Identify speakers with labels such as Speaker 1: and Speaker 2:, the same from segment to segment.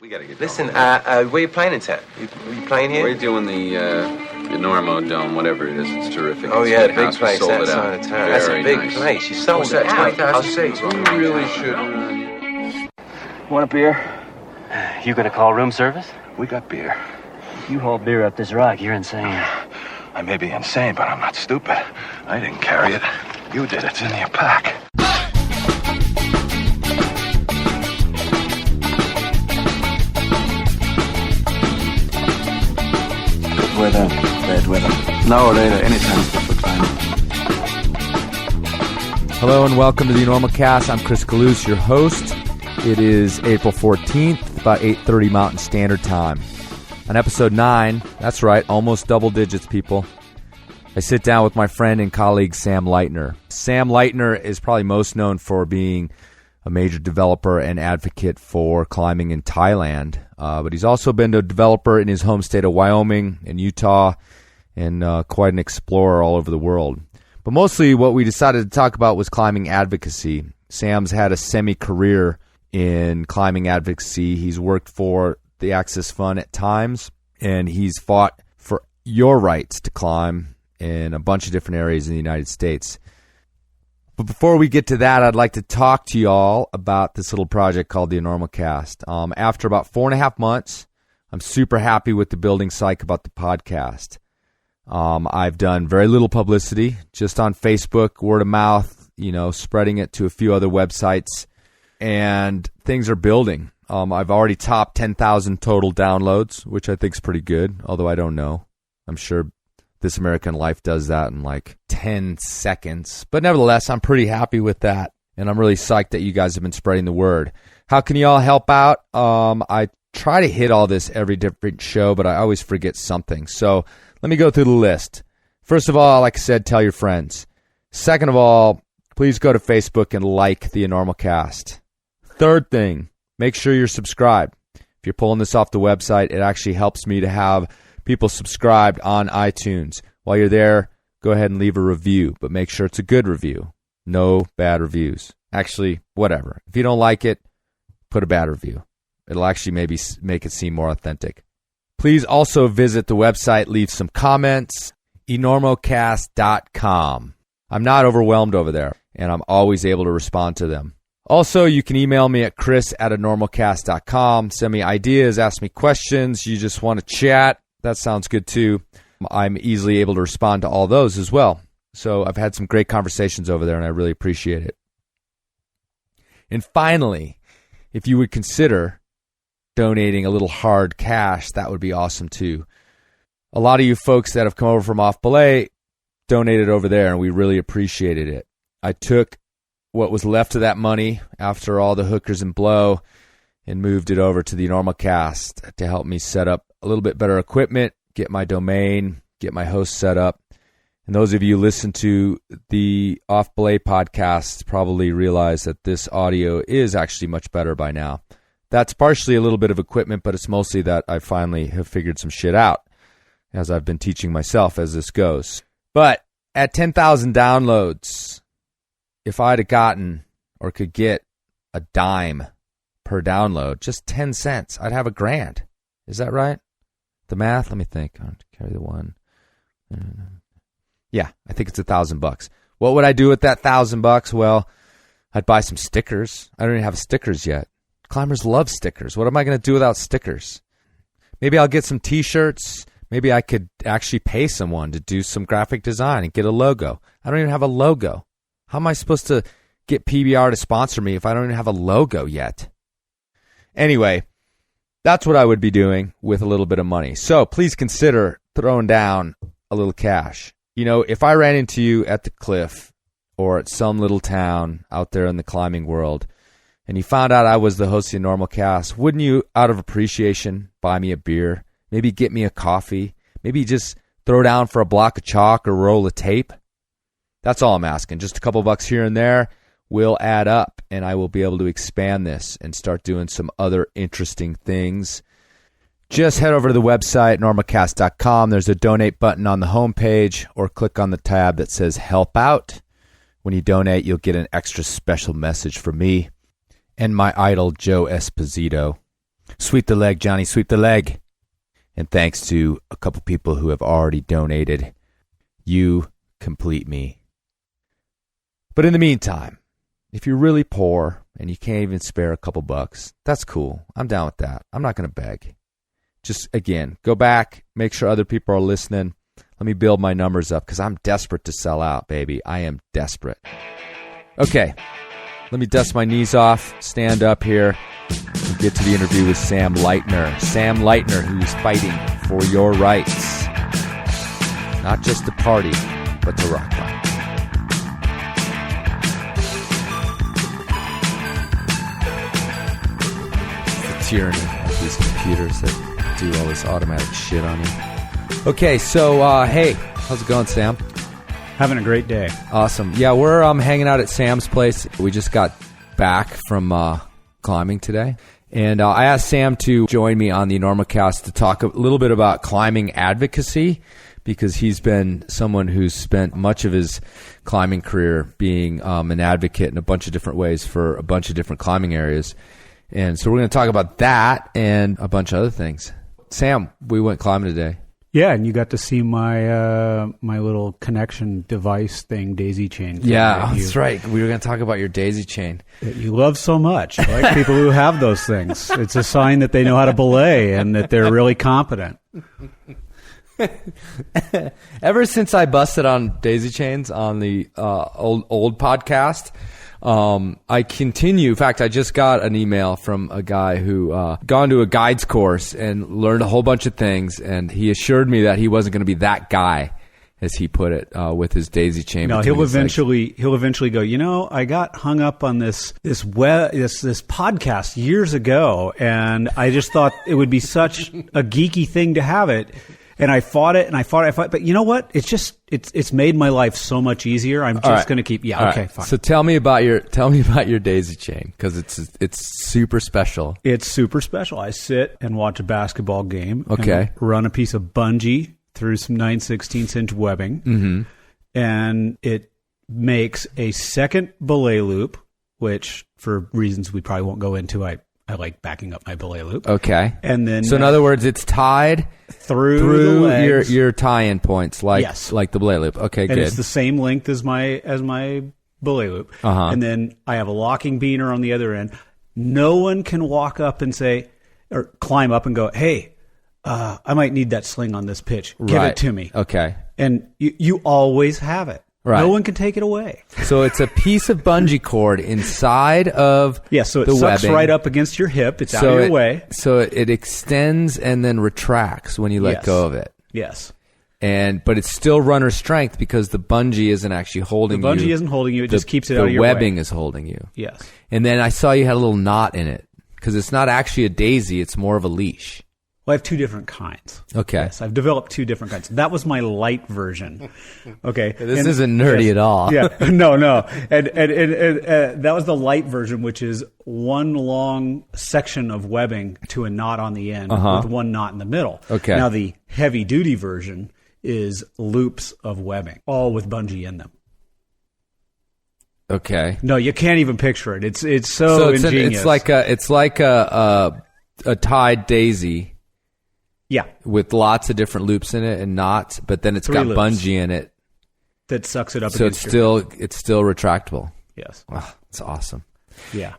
Speaker 1: We gotta get
Speaker 2: Listen, where are you playing in town? You playing here?
Speaker 1: We're doing the Normo Dome, whatever it is. It's terrific.
Speaker 2: Oh,
Speaker 1: It's
Speaker 2: yeah,
Speaker 1: big
Speaker 2: big
Speaker 1: house.
Speaker 2: place
Speaker 1: We sold it
Speaker 2: outside
Speaker 1: out.
Speaker 2: of town. That's a
Speaker 1: Very
Speaker 2: big
Speaker 1: nice.
Speaker 2: place. You sold
Speaker 3: What's
Speaker 2: it
Speaker 3: that,
Speaker 2: out.
Speaker 3: 20,000 seats?
Speaker 1: We really should.
Speaker 3: Want a beer?
Speaker 4: You gonna call room service?
Speaker 3: We got beer.
Speaker 4: You haul beer up this rock, you're insane.
Speaker 3: I may be insane, but I'm not stupid. I didn't carry it. You did. It's in your pack. Good weather, bad weather. Now or later, anytime for climbing.
Speaker 5: Hello and welcome to the Normal Cast. I'm Chris Kalous, your host. It is April 14th, about 8:30 Mountain Standard Time. On episode 9, that's right, almost double digits, people, I sit down with my friend and colleague Sam Lightner. Sam Lightner is probably most known for being a major developer and advocate for climbing in Thailand, but he's also been a developer in his home state of Wyoming and Utah, and quite an explorer all over the world. But mostly what we decided to talk about was climbing advocacy. Sam's had a semi-career in climbing advocacy. He's worked for the Access Fund at times, and he's fought for your rights to climb in a bunch of different areas in the United States. But before we get to that, I'd like to talk to y'all about this little project called the Normal Cast. After about 4.5 months, I'm super happy with the building cycle about the podcast. I've done very little publicity, just on Facebook, word of mouth, spreading it to a few other websites, and things are building. I've already topped 10,000 total downloads, which I think is pretty good, although I don't know. I'm sure This American Life does that in like 10 seconds. But nevertheless, I'm pretty happy with that, and I'm really psyched that you guys have been spreading the word. How can you all help out? I try to hit all this every different show, but I always forget something. So let me go through the list. First of all, like I said, tell your friends. Second of all, please go to Facebook and like the Normal Cast. Third thing, make sure you're subscribed. If you're pulling this off the website, it actually helps me to have people subscribed on iTunes. While you're there, go ahead and leave a review, but make sure it's a good review. No bad reviews. Actually, whatever. If you don't like it, put a bad review. It'll actually maybe make it seem more authentic. Please also visit the website, leave some comments, enormocast.com. I'm not overwhelmed over there, and I'm always able to respond to them. Also, you can email me at chris@enormocast.com. Send me ideas, ask me questions. You just want to chat. That sounds good too. I'm easily able to respond to all those as well. So I've had some great conversations over there, and I really appreciate it. And finally, if you would consider donating a little hard cash, that would be awesome too. A lot of you folks that have come over from off Belay donated over there, and we really appreciated it. I took what was left of that money after all the hookers and blow and moved it over to the Normal Cast to help me set up a little bit better equipment, get my domain, get my host set up. And those of you who listen to the Off Belay podcast probably realize that this audio is actually much better by now. That's partially a little bit of equipment, but it's mostly that I finally have figured some shit out as I've been teaching myself as this goes. But at 10,000 downloads, if I'd have gotten or could get a dime per download, just 10 cents, I'd have $1,000. Is that right? The math? Let me think. I'll carry the one. Yeah, I think it's $1,000. What would I do with that $1,000? Well, I'd buy some stickers. I don't even have stickers yet. Climbers love stickers. What am I going to do without stickers? Maybe I'll get some T-shirts. Maybe I could actually pay someone to do some graphic design and get a logo. I don't even have a logo. How am I supposed to get PBR to sponsor me if I don't even have a logo yet? Anyway, that's what I would be doing with a little bit of money. So please consider throwing down a little cash. If I ran into you at the cliff or at some little town out there in the climbing world and you found out I was the host of the Normal Cast, wouldn't you, out of appreciation, buy me a beer? Maybe get me a coffee? Maybe just throw down for a block of chalk or roll of tape? That's all I'm asking. Just a couple bucks here and there will add up, and I will be able to expand this and start doing some other interesting things. Just head over to the website, normalcast.com. There's a donate button on the homepage, or click on the tab that says Help Out. When you donate, you'll get an extra special message from me and my idol, Joe Esposito. Sweep the leg, Johnny, sweep the leg. And thanks to a couple people who have already donated. You complete me. But in the meantime, if you're really poor and you can't even spare a couple bucks, that's cool. I'm down with that. I'm not going to beg. Just, again, go back, make sure other people are listening. Let me build my numbers up because I'm desperate to sell out, baby. I am desperate. Okay, let me dust my knees off, stand up here, and get to the interview with Sam Lightner. Sam Lightner, who's fighting for your rights. Not just to party, but to rock climb. It's the tyranny of these computers that do all this automatic shit on you. Okay, so, hey, how's it going, Sam?
Speaker 6: Having a great day.
Speaker 5: Awesome. Yeah, we're hanging out at Sam's place. We just got back from climbing today. And I asked Sam to join me on the Enormocast to talk a little bit about climbing advocacy, because he's been someone who's spent much of his climbing career being an advocate in a bunch of different ways for a bunch of different climbing areas. And so we're going to talk about that and a bunch of other things. Sam, we went climbing today.
Speaker 6: Yeah, and you got to see my my little connection device thing, daisy chain.
Speaker 5: Yeah, that's right. We were going to talk about your daisy chain.
Speaker 6: That you love so much. I like people who have those things. It's a sign that they know how to belay and that they're really competent.
Speaker 5: Ever since I busted on daisy chains on the old podcast, I continue. In fact, I just got an email from a guy who gone to a guides course and learned a whole bunch of things, and he assured me that he wasn't going to be that guy, as he put it, with his daisy chain.
Speaker 6: No, he'll eventually go, you know, I got hung up on this podcast years ago, and I just thought it would be such a geeky thing to have it. And I fought it, but you know what? It's made my life so much easier. I'm just going to keep. Yeah, okay, fine.
Speaker 5: So tell me about your daisy chain, because it's super special.
Speaker 6: It's super special. I sit and watch a basketball game.
Speaker 5: Okay.
Speaker 6: And run a piece of bungee through some 9/16" webbing, and it makes a second belay loop, which for reasons we probably won't go into, I like backing up my belay loop.
Speaker 5: Okay.
Speaker 6: And then,
Speaker 5: so in other words, it's tied through your tie-in points, like the belay loop. Okay,
Speaker 6: and
Speaker 5: good.
Speaker 6: it's the same length as my belay loop. And then I have a locking beaner on the other end. No one can walk up and say, or climb up and go, hey, I might need that sling on this pitch. Give it to me.
Speaker 5: Okay.
Speaker 6: And you always have it.
Speaker 5: Right.
Speaker 6: No one can take it away.
Speaker 5: So it's a piece of bungee cord inside of
Speaker 6: so it
Speaker 5: the
Speaker 6: sucks
Speaker 5: webbing.
Speaker 6: right up against your hip. It's out of your way.
Speaker 5: So it extends and then retracts when you let go of it.
Speaker 6: Yes.
Speaker 5: But it's still runner strength because the bungee isn't actually holding you.
Speaker 6: The bungee isn't holding you. It just keeps it out of your way.
Speaker 5: The webbing is holding you.
Speaker 6: Yes.
Speaker 5: And then I saw you had a little knot in it because it's not actually a daisy. It's more of a leash.
Speaker 6: Well, I have two different kinds.
Speaker 5: Okay.
Speaker 6: Yes, I've developed two different kinds. That was my light version. Okay.
Speaker 5: This isn't nerdy at all.
Speaker 6: Yeah. No. And that was the light version, which is one long section of webbing to a knot on the end with one knot in the middle.
Speaker 5: Okay.
Speaker 6: Now, the heavy-duty version is loops of webbing, all with bungee in them.
Speaker 5: Okay.
Speaker 6: No, you can't even picture it. It's so ingenious.
Speaker 5: It's like a tied daisy.
Speaker 6: Yeah.
Speaker 5: With lots of different loops in it and knots, but then it's got bungee in it.
Speaker 6: That sucks it up.
Speaker 5: So it's still retractable.
Speaker 6: Yes.
Speaker 5: Wow, it's awesome.
Speaker 6: Yeah.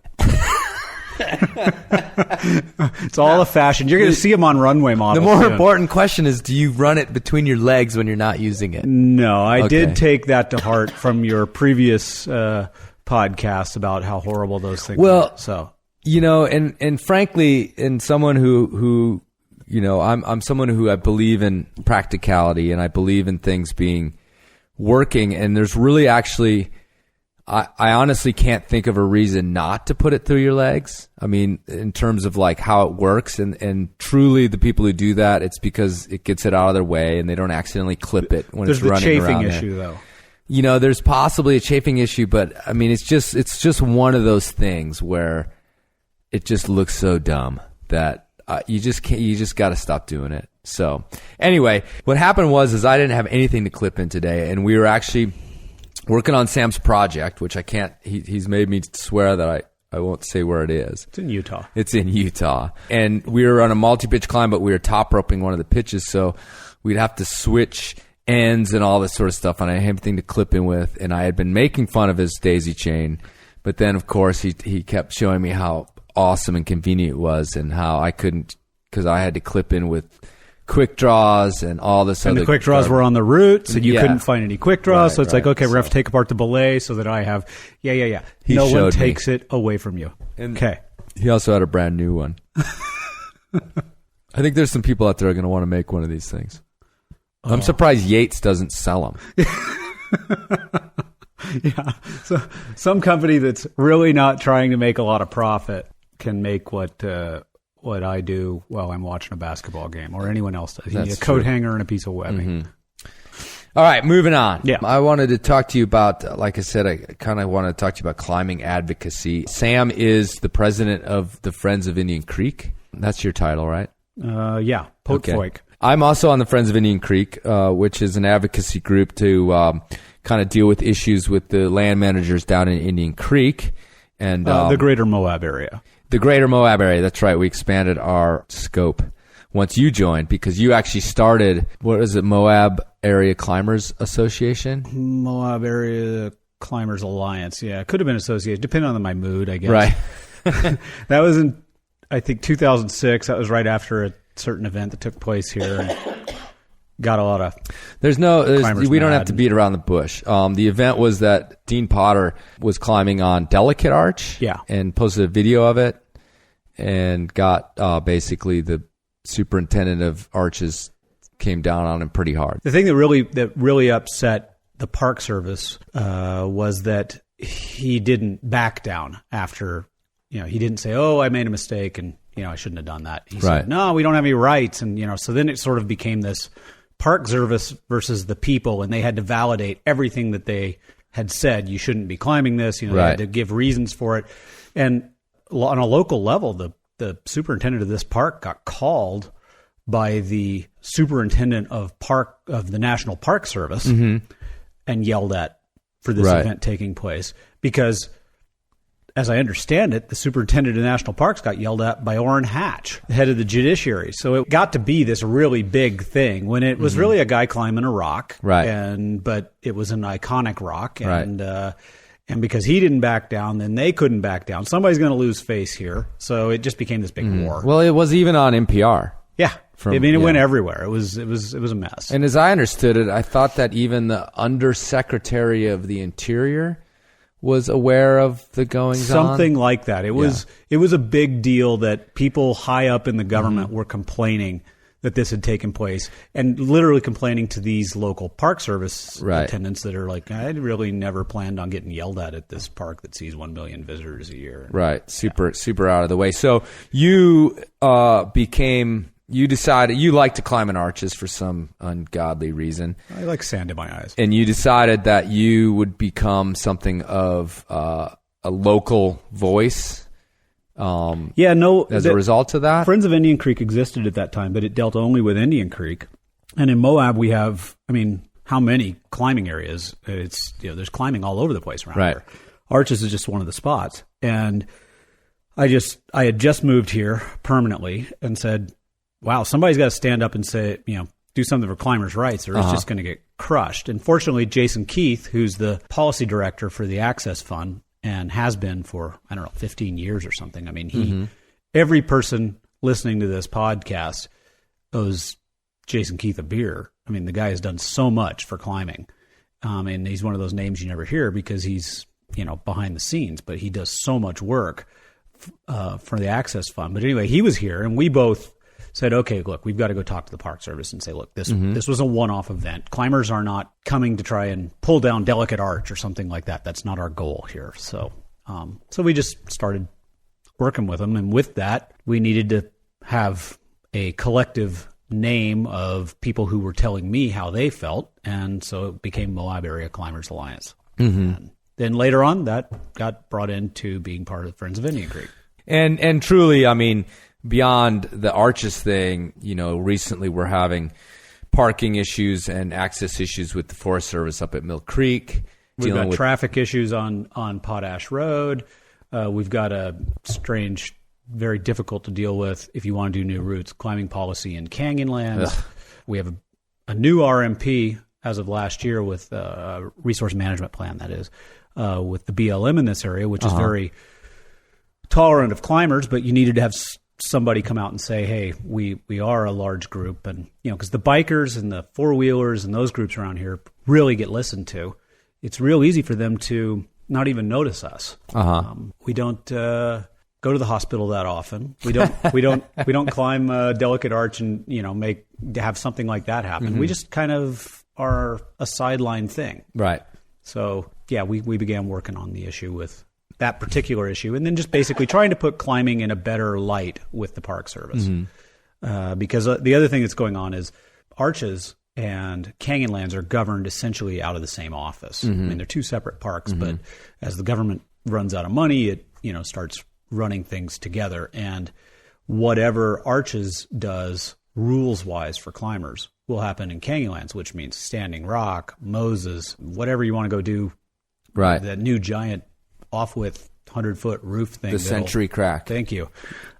Speaker 6: It's all a fashion. You're going to see them on runway models.
Speaker 5: The more important question is, do you run it between your legs when you're not using it?
Speaker 6: No, I did take that to heart from your previous podcast about how horrible those things are. So,
Speaker 5: you know, and frankly, in someone who you know, I'm someone who I believe in practicality and I believe in things being working. And there's really actually, I honestly can't think of a reason not to put it through your legs. I mean, in terms of like how it works, and truly the people who do that, it's because it gets it out of their way and they don't accidentally clip it when it's running around.
Speaker 6: There's the chafing issue, though.
Speaker 5: You know, there's possibly a chafing issue, but I mean, it's just one of those things where it just looks so dumb that you just got to stop doing it. So anyway, what happened was I didn't have anything to clip in today, and we were actually working on Sam's project, which I can't. He's made me swear that I won't say where it is.
Speaker 6: It's in Utah.
Speaker 5: It's in Utah. And we were on a multi-pitch climb, but we were top roping one of the pitches, so we'd have to switch ends and all this sort of stuff, and I had everything to clip in with, and I had been making fun of his daisy chain, but then, of course, he kept showing me how awesome and convenient it was and how I couldn't, because I had to clip in with quick draws and all this
Speaker 6: and
Speaker 5: other...
Speaker 6: the quick draws were on the route, so you couldn't find any quick draws, so it's like, okay, we're going to have to take apart the belay so that I have... Yeah. No one takes it away from you. Okay.
Speaker 5: He also had a brand new one. I think there's some people out there who are going to want to make one of these things. I'm surprised Yates doesn't sell them.
Speaker 6: Yeah. So some company that's really not trying to make a lot of profit can make what I do while I'm watching a basketball game, or anyone else does. You need a coat hanger and a piece of webbing.
Speaker 5: All right, moving on.
Speaker 6: Yeah.
Speaker 5: I wanted to talk to you about, like I said, I kind of wanted to talk to you about climbing advocacy. Sam is the president of the Friends of Indian Creek. That's your title, right?
Speaker 6: Yeah, FOIC.
Speaker 5: I'm also on the Friends of Indian Creek, which is an advocacy group to kind of deal with issues with the land managers down in Indian Creek. And
Speaker 6: the greater Moab area.
Speaker 5: The greater Moab area, that's right. We expanded our scope once you joined, because you actually started, what is it, Moab Area Climbers Association?
Speaker 6: Moab Area Climbers Alliance, yeah. It could have been associated, depending on my mood, I guess.
Speaker 5: Right.
Speaker 6: That was in, I think, 2006. That was right after a certain event that took place here. And got a lot of
Speaker 5: we don't have to
Speaker 6: mad.
Speaker 5: beat around the bush. The event was that Dean Potter was climbing on Delicate Arch, and posted a video of it, and got basically the superintendent of arches came down on him pretty hard.
Speaker 6: The thing that really upset the Park Service was that he didn't back down after, he didn't say, "Oh, I made a mistake and I shouldn't have done that." He said, "No, we don't have any rights," and so then it sort of became this Park Service versus the people, and they had to validate everything that they had said. You shouldn't be climbing this. They had to give reasons for it, and on a local level, the superintendent of this park got called by the superintendent of the National Park Service and yelled at for this event taking place, because, as I understand it, the superintendent of national parks got yelled at by Orrin Hatch, the head of the judiciary. So it got to be this really big thing when it was really a guy climbing a rock, but it was an iconic rock, and because he didn't back down, then they couldn't back down. Somebody's going to lose face here, so it just became this big war.
Speaker 5: Well, it was even on NPR.
Speaker 6: Yeah. It went everywhere. It was a mess.
Speaker 5: And as I understood it, I thought that even the Undersecretary of the Interior was aware of the goings on.
Speaker 6: Something like that. It was a big deal that people high up in the government were complaining that this had taken place, and literally complaining to these local Park Service attendants that are like, "I really never planned on getting yelled at this park that sees 1 million visitors a year."
Speaker 5: Right. Super out of the way. So you you decided you like to climb in arches for some ungodly reason.
Speaker 6: I like sand in my eyes.
Speaker 5: And you decided that you would become something of a local voice. As a result of that?
Speaker 6: Friends of Indian Creek existed at that time, but it dealt only with Indian Creek. And in Moab, we have, how many climbing areas? It's there's climbing all over the place around here. Arches is just one of the spots. And I had just moved here permanently and said, wow, somebody's got to stand up and say, do something for climbers' rights, or it's just going to get crushed. And fortunately, Jason Keith, who's the policy director for the Access Fund and has been for, 15 years or something. Every person listening to this podcast owes Jason Keith a beer. The guy has done so much for climbing. And he's one of those names you never hear because he's, behind the scenes, but he does so much work for the Access Fund. But anyway, he was here, and we both said, okay, look, we've got to go talk to the Park Service and say, look, this was a one-off event. Climbers are not coming to try and pull down Delicate Arch or something like that. That's not our goal here. So we just started working with them. And with that, we needed to have a collective name of people who were telling me how they felt. And so it became Moab Area Climbers Alliance. And then later on, that got brought into being part of Friends of Indian Creek.
Speaker 5: And truly, beyond the arches thing, recently we're having parking issues and access issues with the Forest Service up at Mill Creek.
Speaker 6: We've got traffic issues on Potash Road. we've got a strange, very difficult to deal with if you want to do new routes, climbing policy in Canyonlands. Ugh. We have a new RMP as of last year with a resource management plan, that is, with the BLM in this area, which is very tolerant of climbers, but you needed to have somebody come out and say, hey, we are a large group. And, because the bikers and the four-wheelers and those groups around here really get listened to. It's real easy for them to not even notice us. We don't go to the hospital that often. We don't climb a delicate arch and have something like that happen. Mm-hmm. We just kind of are a sideline thing.
Speaker 5: Right. So
Speaker 6: yeah, we began working on the issue with that particular issue, and then just basically trying to put climbing in a better light with the Park Service. Mm-hmm. Because the other thing that's going on is arches and Canyonlands are governed essentially out of the same office. Mm-hmm. I mean, they're two separate parks, but as the government runs out of money, it starts running things together. And whatever Arches does rules-wise for climbers will happen in Canyonlands, which means Standing Rock, Moses, whatever you want to go do.
Speaker 5: Right.
Speaker 6: That new giant off-width 100-foot roof thing.
Speaker 5: The Century Crack.
Speaker 6: Thank you.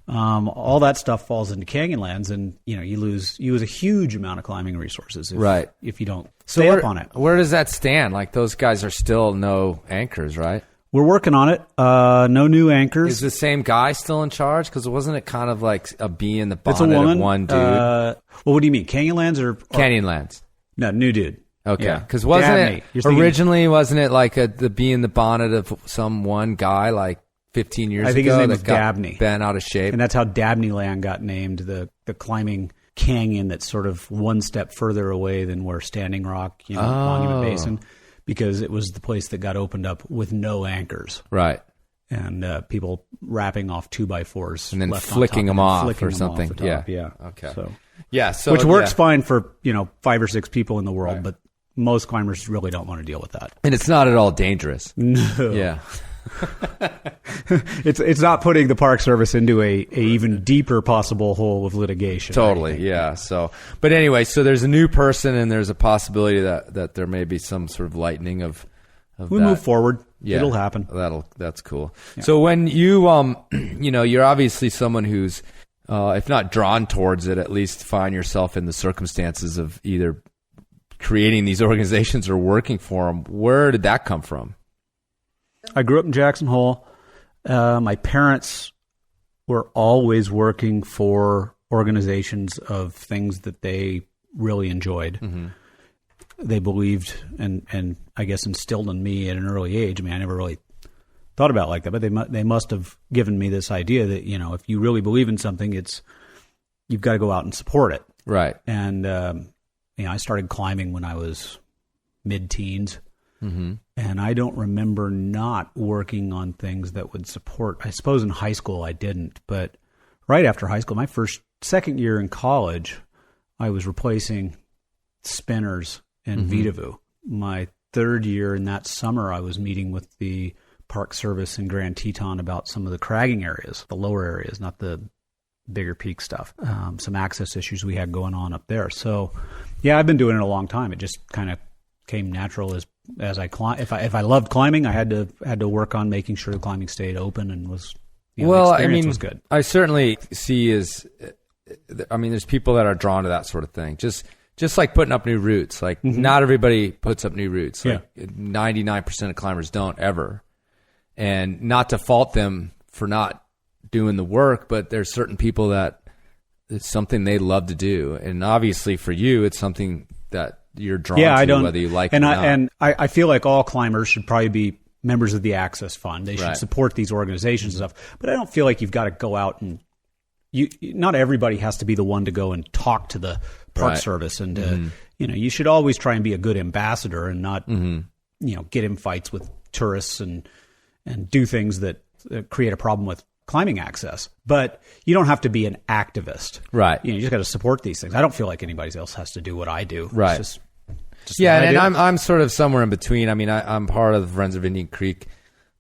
Speaker 6: All that stuff falls into Canyonlands, and you lose a huge amount of climbing resources if you don't stay up on it.
Speaker 5: Where does that stand? Like, those guys are still no anchors, right?
Speaker 6: We're working on it. No new anchors.
Speaker 5: Is the same guy still in charge? Because wasn't it kind of like a bee in the bonnet of one dude?
Speaker 6: Well, what do you mean, Canyonlands or
Speaker 5: Canyonlands?
Speaker 6: No, new dude.
Speaker 5: Okay, because wasn't it like the bee in the bonnet of some one guy like 15 years ago?
Speaker 6: I think his name was Dabney.
Speaker 5: Bent out of shape.
Speaker 6: And that's how Dabney Land got named, the climbing canyon that's sort of one step further away than where Standing Rock, Monument Basin, because it was the place that got opened up with no anchors.
Speaker 5: Right.
Speaker 6: And people wrapping off 2x4s.
Speaker 5: And then flicking them off or something.
Speaker 6: Yeah.
Speaker 5: Okay.
Speaker 6: So, which works fine for, 5 or 6 people in the world, but most climbers really don't want to deal with that.
Speaker 5: And it's not at all dangerous.
Speaker 6: No.
Speaker 5: Yeah.
Speaker 6: It's not putting the Park Service into a even deeper possible hole of litigation.
Speaker 5: Totally, yeah. So, but anyway, so there's a new person, and there's a possibility that there may be some sort of lightening of
Speaker 6: we move forward. Yeah, it'll happen.
Speaker 5: That's cool. Yeah. So when you you're obviously someone who's if not drawn towards it, at least find yourself in the circumstances of either creating these organizations or working for them. Where did that come from?
Speaker 6: I grew up in Jackson Hole. My parents were always working for organizations of things that they really enjoyed. Mm-hmm. They believed and I guess instilled in me at an early age. I mean, I never really thought about it like that, but they must have given me this idea that, if you really believe in something, you've got to go out and support it.
Speaker 5: Right.
Speaker 6: And, I started climbing when I was mid-teens. Mm-hmm. And I don't remember not working on things that would support. I suppose in high school I didn't, but right after high school, my second year in college, I was replacing spinners in Vitavu. My third year in that summer, I was meeting with the Park Service in Grand Teton about some of the cragging areas, the lower areas, not the bigger peak stuff. Some access issues we had going on up there. So, yeah, I've been doing it a long time. It just kind of came natural as I climb. If I loved climbing, I had to work on making sure the climbing stayed open and was the experience was good.
Speaker 5: I certainly see there's people that are drawn to that sort of thing. Just like putting up new routes. Like not everybody puts up new routes. Like 99% of climbers don't ever. And not to fault them for not doing the work, but there's certain people that it's something they love to do. And obviously for you, it's something that you're drawn to, whether you like it or not. And
Speaker 6: I feel like all climbers should probably be members of the Access Fund. They should support these organizations and stuff. But I don't feel like you've got to go out and not everybody has to be the one to go and talk to the Park Service. And you should always try and be a good ambassador and not get in fights with tourists and do things that create a problem with climbing access. But you don't have to be an activist.
Speaker 5: Right.
Speaker 6: You just got to support these things. I don't feel like anybody else has to do what I do.
Speaker 5: Right.
Speaker 6: It's just
Speaker 5: and I'm sort of somewhere in between. I mean, I'm part of the Friends of Indian Creek.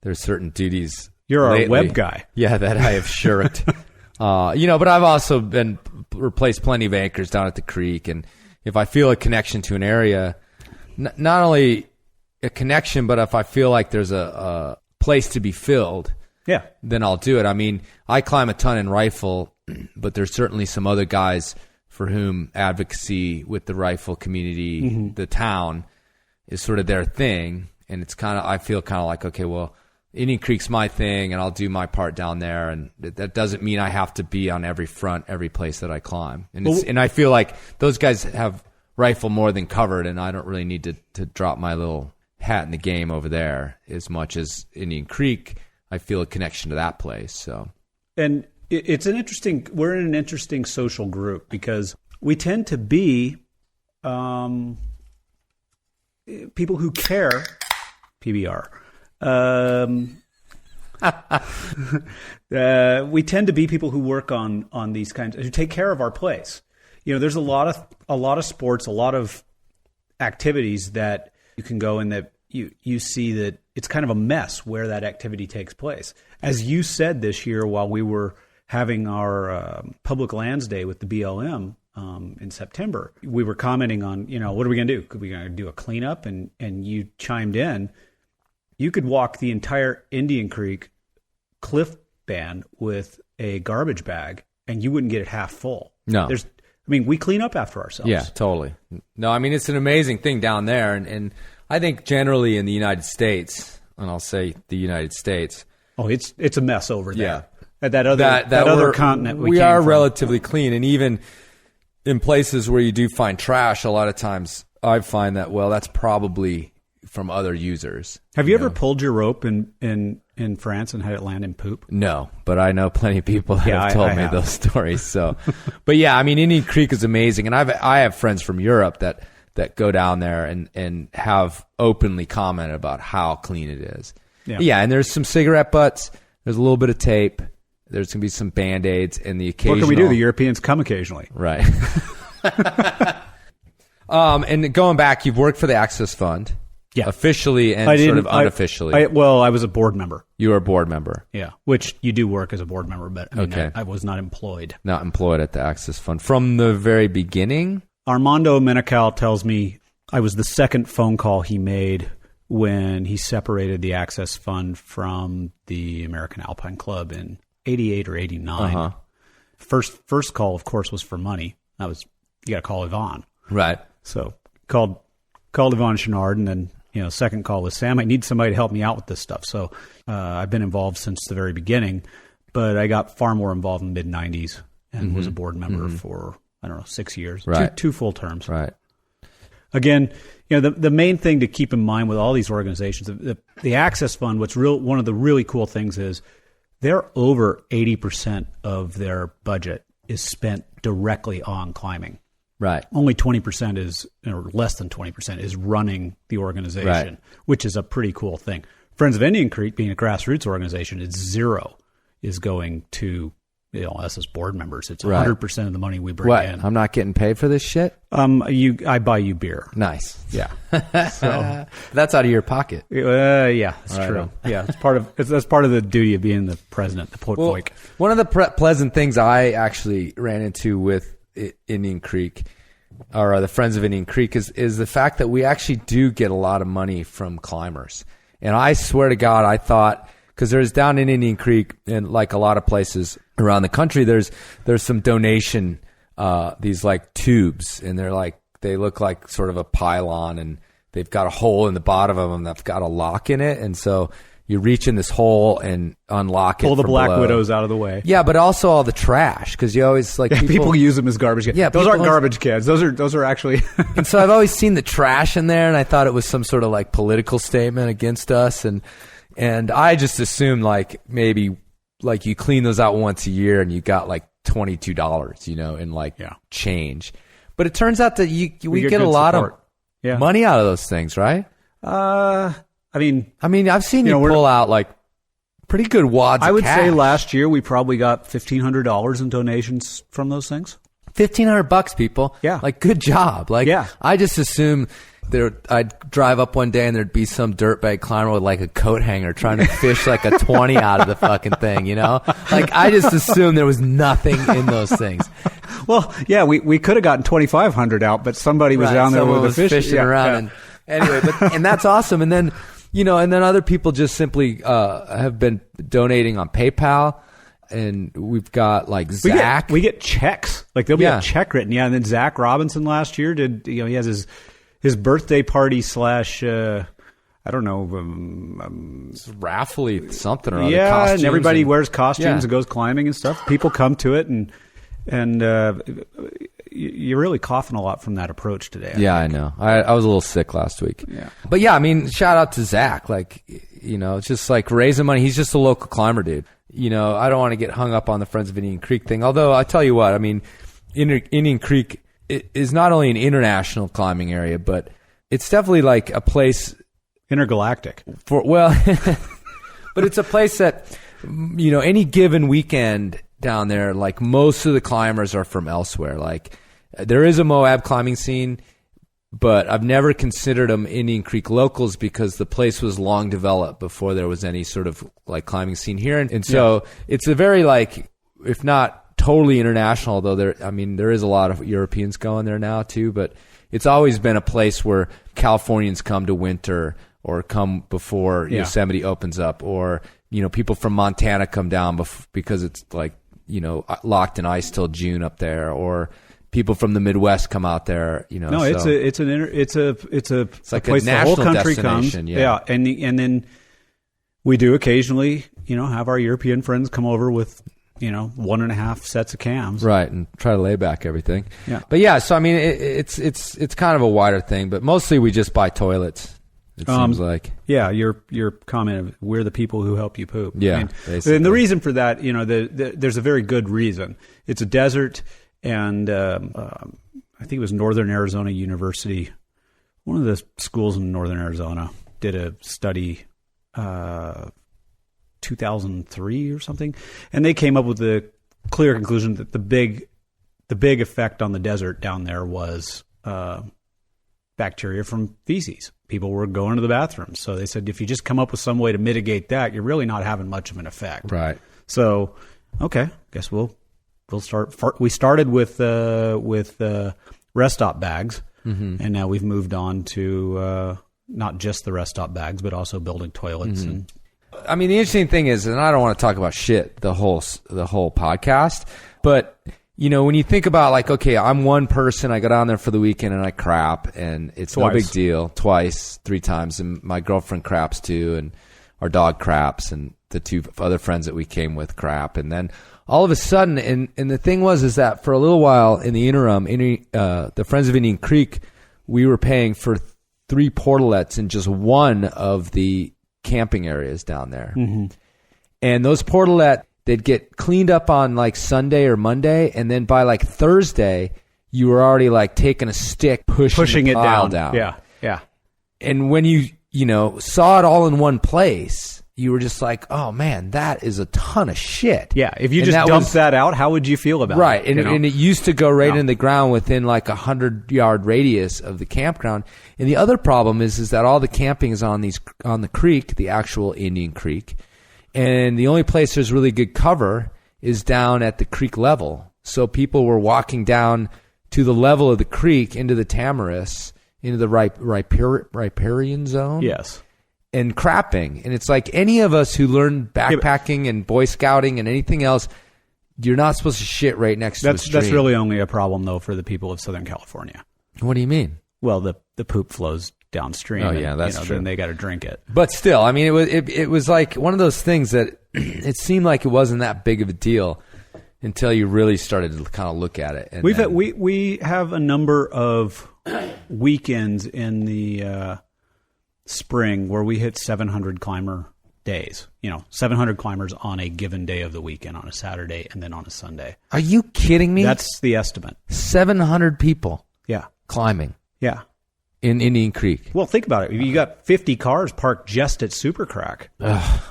Speaker 5: There's certain duties.
Speaker 6: You're our web guy.
Speaker 5: Yeah, that I have shirked. But I've also replaced plenty of anchors down at the creek. And if I feel a connection to an area, not only a connection, but if I feel like there's a place to be filled, then I'll do it. I mean, I climb a ton in rifle, but there's certainly some other guys for whom advocacy with the rifle community, the town, is sort of their thing. And it's kind of, I feel kind of like, okay, well, Indian Creek's my thing, and I'll do my part down there. And that doesn't mean I have to be on every front, every place that I climb. And and I feel like those guys have rifle more than covered, and I don't really need to drop my little hat in the game over there as much as Indian Creek. I feel a connection to that place. So, and
Speaker 6: it's an interesting. We're in an interesting social group because we tend to be people who care. PBR. We tend to be people who work on these kinds, who take care of our place. You know, there's a lot of sports, a lot of activities that you can go and that you see that it's kind of a mess where that activity takes place. As you said this year while we were having our Public Lands Day with the BLM in September, we were commenting on, you know, what are we going to do? Could we going to do a cleanup? And you chimed in. You could walk the entire Indian Creek cliff band with a garbage bag, and you wouldn't get it half full.
Speaker 5: No.
Speaker 6: We clean up after ourselves.
Speaker 5: Yeah, totally. No, I mean, it's an amazing thing down there. And I think generally in the United States, and I'll say the United States.
Speaker 6: Oh, it's a mess over there.
Speaker 5: Yeah.
Speaker 6: At that other continent we
Speaker 5: are
Speaker 6: from.
Speaker 5: relatively clean. And even in places where you do find trash, a lot of times I find that, well, that's probably from other users.
Speaker 6: Have you ever pulled your rope in France and had it land in poop?
Speaker 5: No, but I know plenty of people that have told me those stories. So, but yeah, I mean, Indian Creek is amazing, and I have friends from Europe that go down there and have openly commented about how clean it is. Yeah, and there's some cigarette butts. There's a little bit of tape. There's gonna be some Band-Aids and the occasional.
Speaker 6: What can we do? The Europeans come occasionally,
Speaker 5: right? And going back, you've worked for the Access Fund. Yeah, officially and sort of unofficially.
Speaker 6: I was a board member.
Speaker 5: You were a board member.
Speaker 6: Yeah, which you do work as a board member, but I was not employed.
Speaker 5: Not employed at the Access Fund from the very beginning.
Speaker 6: Armando Menical tells me I was the second phone call he made when he separated the Access Fund from the American Alpine Club in '88 or '89. First call, of course, was for money. You got to call Yvonne.
Speaker 5: Right.
Speaker 6: So called Yvonne Chenard, and then second call was Sam. I need somebody to help me out with this stuff. So I've been involved since the very beginning, but I got far more involved in the mid '90s and was a board member for 6 years,
Speaker 5: right.
Speaker 6: two full terms.
Speaker 5: Right.
Speaker 6: Again, the main thing to keep in mind with all these organizations, the Access Fund, one of the really cool things is they're over 80% of their budget is spent directly on climbing.
Speaker 5: Right.
Speaker 6: Only 20% is, or less than 20% is running the organization, which is a pretty cool thing. Friends of Indian Creek, being a grassroots organization, it's zero is going to us as board members. It's 100% of the money we bring in.
Speaker 5: I'm not getting paid for this shit?
Speaker 6: I buy you beer.
Speaker 5: Nice.
Speaker 6: Yeah.
Speaker 5: So that's out of your pocket.
Speaker 6: Yeah, that's true. Yeah, that's part of the duty of being the president, the FOIC.
Speaker 5: One of the pleasant things I actually ran into with Indian Creek, or the Friends of Indian Creek, is the fact that we actually do get a lot of money from climbers. And I swear to God, I thought, because there's down in Indian Creek, and like a lot of places around the country, there's some donation, these like tubes, and they look like sort of a pylon, and they've got a hole in the bottom of them that's got a lock in it, and so you reach in this hole and unlock it.
Speaker 6: Pull the
Speaker 5: from
Speaker 6: black
Speaker 5: below.
Speaker 6: widows out of the way.
Speaker 5: Yeah, but also all the trash, because you always
Speaker 6: people use them as garbage cans.
Speaker 5: Yeah,
Speaker 6: those aren't garbage cans. Those are actually.
Speaker 5: And so I've always seen the trash in there, and I thought it was some sort of like political statement against us, and I just assumed maybe you clean those out once a year and you got like $22, in change. But it turns out that we get a lot of money out of those things, right?
Speaker 6: I mean,
Speaker 5: I've seen you pull out like pretty good wads.
Speaker 6: I
Speaker 5: of
Speaker 6: would
Speaker 5: cash.
Speaker 6: say last year we probably got $1,500 in donations from those things.
Speaker 5: $1,500, people.
Speaker 6: Yeah,
Speaker 5: good job. I just assumed I'd drive up one day and there'd be some dirtbag climber with like a coat hanger trying to fish like a 20 out of the fucking thing. I just assumed there was nothing in those things.
Speaker 6: Well, yeah, we could have gotten 2,500 out, but somebody was down there with a fish
Speaker 5: fishing around. Yeah. And anyway, and that's awesome. And then, and then other people just simply have been donating on PayPal. And we've got like Zach.
Speaker 6: We get checks. Like there'll be a check written. Yeah. And then Zach Robinson last year did, he has his birthday party / I don't know.
Speaker 5: Raffle something or other.
Speaker 6: Yeah.
Speaker 5: Costumes
Speaker 6: and everybody wears costumes and goes climbing and stuff. People come to it and you're really coughing a lot from that approach today.
Speaker 5: I know. I was a little sick last week.
Speaker 6: Yeah.
Speaker 5: But yeah, I mean, shout out to Zach. Like, it's just like raising money. He's just a local climber, dude. I don't want to get hung up on the Friends of Indian Creek thing. Although I tell you what, I mean, Indian Creek is not only an international climbing area, but it's definitely like a place
Speaker 6: intergalactic
Speaker 5: but it's a place that, any given weekend down there, like most of the climbers are from elsewhere. Like there is a Moab climbing scene, but I've never considered them Indian Creek locals because the place was long developed before there was any sort of like climbing scene here. And so it's a very like, if not totally international, although there is a lot of Europeans going there now too, but it's always been a place where Californians come to winter or come before Yosemite opens up, or, people from Montana come down because it's like, locked in ice till June up there, or people from the Midwest come out there,
Speaker 6: No, it's like
Speaker 5: a
Speaker 6: place the
Speaker 5: national
Speaker 6: whole country comes.
Speaker 5: destination.
Speaker 6: And then we do occasionally, have our European friends come over with, 1.5 sets of cams,
Speaker 5: right, and try to lay back everything.
Speaker 6: Yeah,
Speaker 5: but so I mean, it's kind of a wider thing, but mostly we just buy toilets. It seems like. Yeah,
Speaker 6: your comment of we're the people who help you poop.
Speaker 5: Yeah,
Speaker 6: and the reason for that, there's a very good reason. It's a desert, and I think it was Northern Arizona University, one of the schools in Northern Arizona, did a study 2003 or something, and they came up with the clear conclusion that the big effect on the desert down there was bacteria from feces. People were going to the bathroom, so they said if you just come up with some way to mitigate that, you're really not having much of an effect.
Speaker 5: Right.
Speaker 6: So, okay, guess we'll start. We started with rest stop bags, and now we've moved on to not just the rest stop bags, but also building toilets. And
Speaker 5: I mean, the interesting thing is, and I don't want to talk about shit the whole podcast, but when you think about like, okay, I'm one person, I go down there for the weekend and I crap, and it's no big deal. Twice, 3 times, and my girlfriend craps too, and our dog craps, and the 2 other friends that we came with crap, and then all of a sudden, and the thing is that for a little while in the interim, the Friends of Indian Creek, we were paying for 3 portalets in just one of the camping areas down there, and those portalets, they'd get cleaned up on like Sunday or Monday, and then by like Thursday, you were already like taking a stick, pushing
Speaker 6: it down.
Speaker 5: Yeah. And when you saw it all in one place, you were just like, oh man, that is a ton of shit.
Speaker 6: Yeah. If you just dumped that out, how would you feel about it?
Speaker 5: Right. And it used to go right in the ground within like 100-yard radius of the campground. And the other problem is that all the camping is on the creek, the actual Indian Creek. And the only place there's really good cover is down at the creek level. So people were walking down to the level of the creek into the Tamaris, into the riparian zone.
Speaker 6: Yes.
Speaker 5: And crapping. And it's like any of us who learned backpacking and Boy Scouting and anything else, you're not supposed to shit right next to a stream.
Speaker 6: That's really only a problem, though, for the people of Southern California.
Speaker 5: What do you mean?
Speaker 6: Well, the poop flows downstream.
Speaker 5: Oh, yeah, that's true.
Speaker 6: Then they got to drink it.
Speaker 5: But still, I mean, it was like one of those things that it seemed like it wasn't that big of a deal until you really started to kind of look at it. And
Speaker 6: we have a number of weekends in the spring where we hit 700 climber days. 700 climbers on a given day of the weekend, on a Saturday and then on a Sunday.
Speaker 5: Are you kidding me?
Speaker 6: That's the estimate.
Speaker 5: 700 people.
Speaker 6: Yeah.
Speaker 5: Climbing.
Speaker 6: Yeah.
Speaker 5: In Indian Creek.
Speaker 6: Well, think about it. You got 50 cars parked just at Supercrack.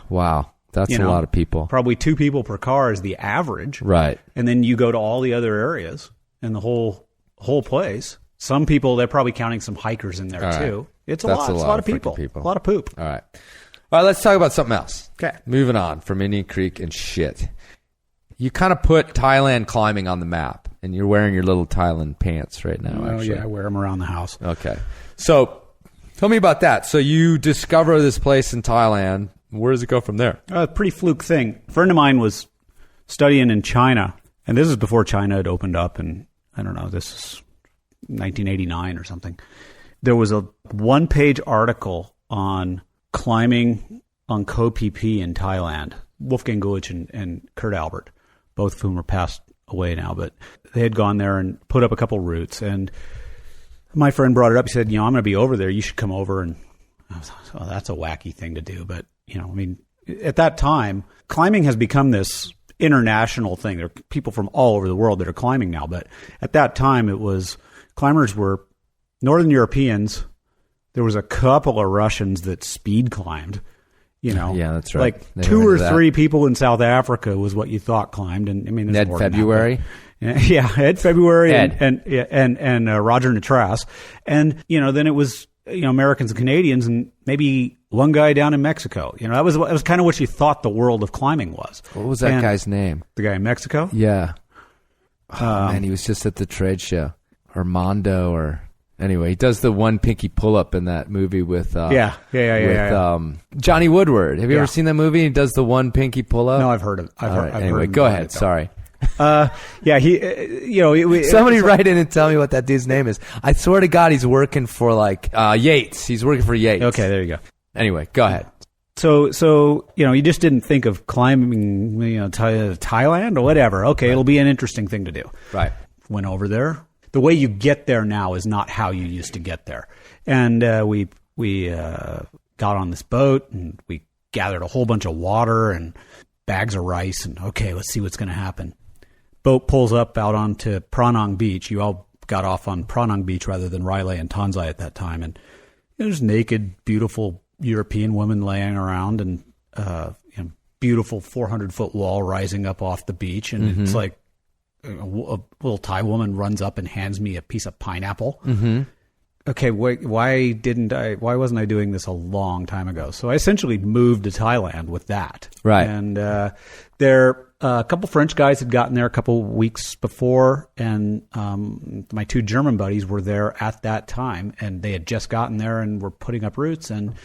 Speaker 5: Wow. That's a lot of people.
Speaker 6: Probably 2 people per car is the average.
Speaker 5: Right.
Speaker 6: And then you go to all the other areas and the whole place. Some people, they're probably counting some hikers in there too. Right. It's a lot. It's a lot of people. A lot of poop.
Speaker 5: All right. All right, let's talk about something else.
Speaker 6: Okay.
Speaker 5: Moving on from Indian Creek and shit. You kind of put Thailand climbing on the map, and you're wearing your little Thailand pants right now, actually.
Speaker 6: Yeah, I wear them around the house.
Speaker 5: Okay. So Tell me about that. So you discover this place in Thailand. Where does it go from there?
Speaker 6: Pretty fluke thing. A friend of mine was studying in China, and this is before China had opened up, and I don't know, this is 1989 or something. There was a one-page article on climbing on Koh Phi Phi in Thailand. Wolfgang Gulich and Kurt Albert, both of whom are passed away now, but they had gone there and put up a couple routes, and my friend brought it up. He said, I'm going to be over there. You should come over. And I was like, oh, that's a wacky thing to do. But, at that time, climbing has become this international thing. There are people from all over the world that are climbing now. But at that time, climbers were Northern Europeans. There was a couple of Russians that speed climbed.
Speaker 5: Yeah, that's right.
Speaker 6: Like 2 or 3 people in South Africa was what you thought climbed. And there's
Speaker 5: Ed
Speaker 6: more than
Speaker 5: February.
Speaker 6: Yeah, Ed February
Speaker 5: Ed.
Speaker 6: and Roger Natras. And, then it was, Americans and Canadians and maybe one guy down in Mexico. That was kind of what you thought the world of climbing was.
Speaker 5: What was that guy's name?
Speaker 6: The guy in Mexico?
Speaker 5: Yeah. Oh, man, he was just at the trade show. Armando or... Anyway, he does the one pinky pull-up in that movie with... Johnny Woodward. Have you ever seen that movie? He does the one pinky pull-up?
Speaker 6: No, I've heard of it.
Speaker 5: Anyway, go ahead. Sorry.
Speaker 6: Somebody
Speaker 5: write in and tell me what that dude's name is. I swear to God, he's working for Yates. He's working for Yates.
Speaker 6: Okay, there you go.
Speaker 5: Anyway, go ahead.
Speaker 6: So you just didn't think of climbing, Thailand or whatever. Okay, it'll be an interesting thing to do.
Speaker 5: Right.
Speaker 6: Went over there. The way you get there now is not how you used to get there. And we got on this boat and we gathered a whole bunch of water and bags of rice and okay, let's see what's going to happen. Boat pulls up out onto Pranang Beach. You all got off on Pranang Beach rather than Railay and Tanzai at that time. And there's naked, beautiful European women laying around and beautiful 400-foot wall rising up off the beach. And it's like a little Thai woman runs up and hands me a piece of pineapple. Mm-hmm. Okay, why wasn't I doing this a long time ago? So I essentially moved to Thailand with that.
Speaker 5: Right.
Speaker 6: And a couple French guys had gotten there a couple weeks before, and my 2 German buddies were there at that time, and they had just gotten there and were putting up roots, and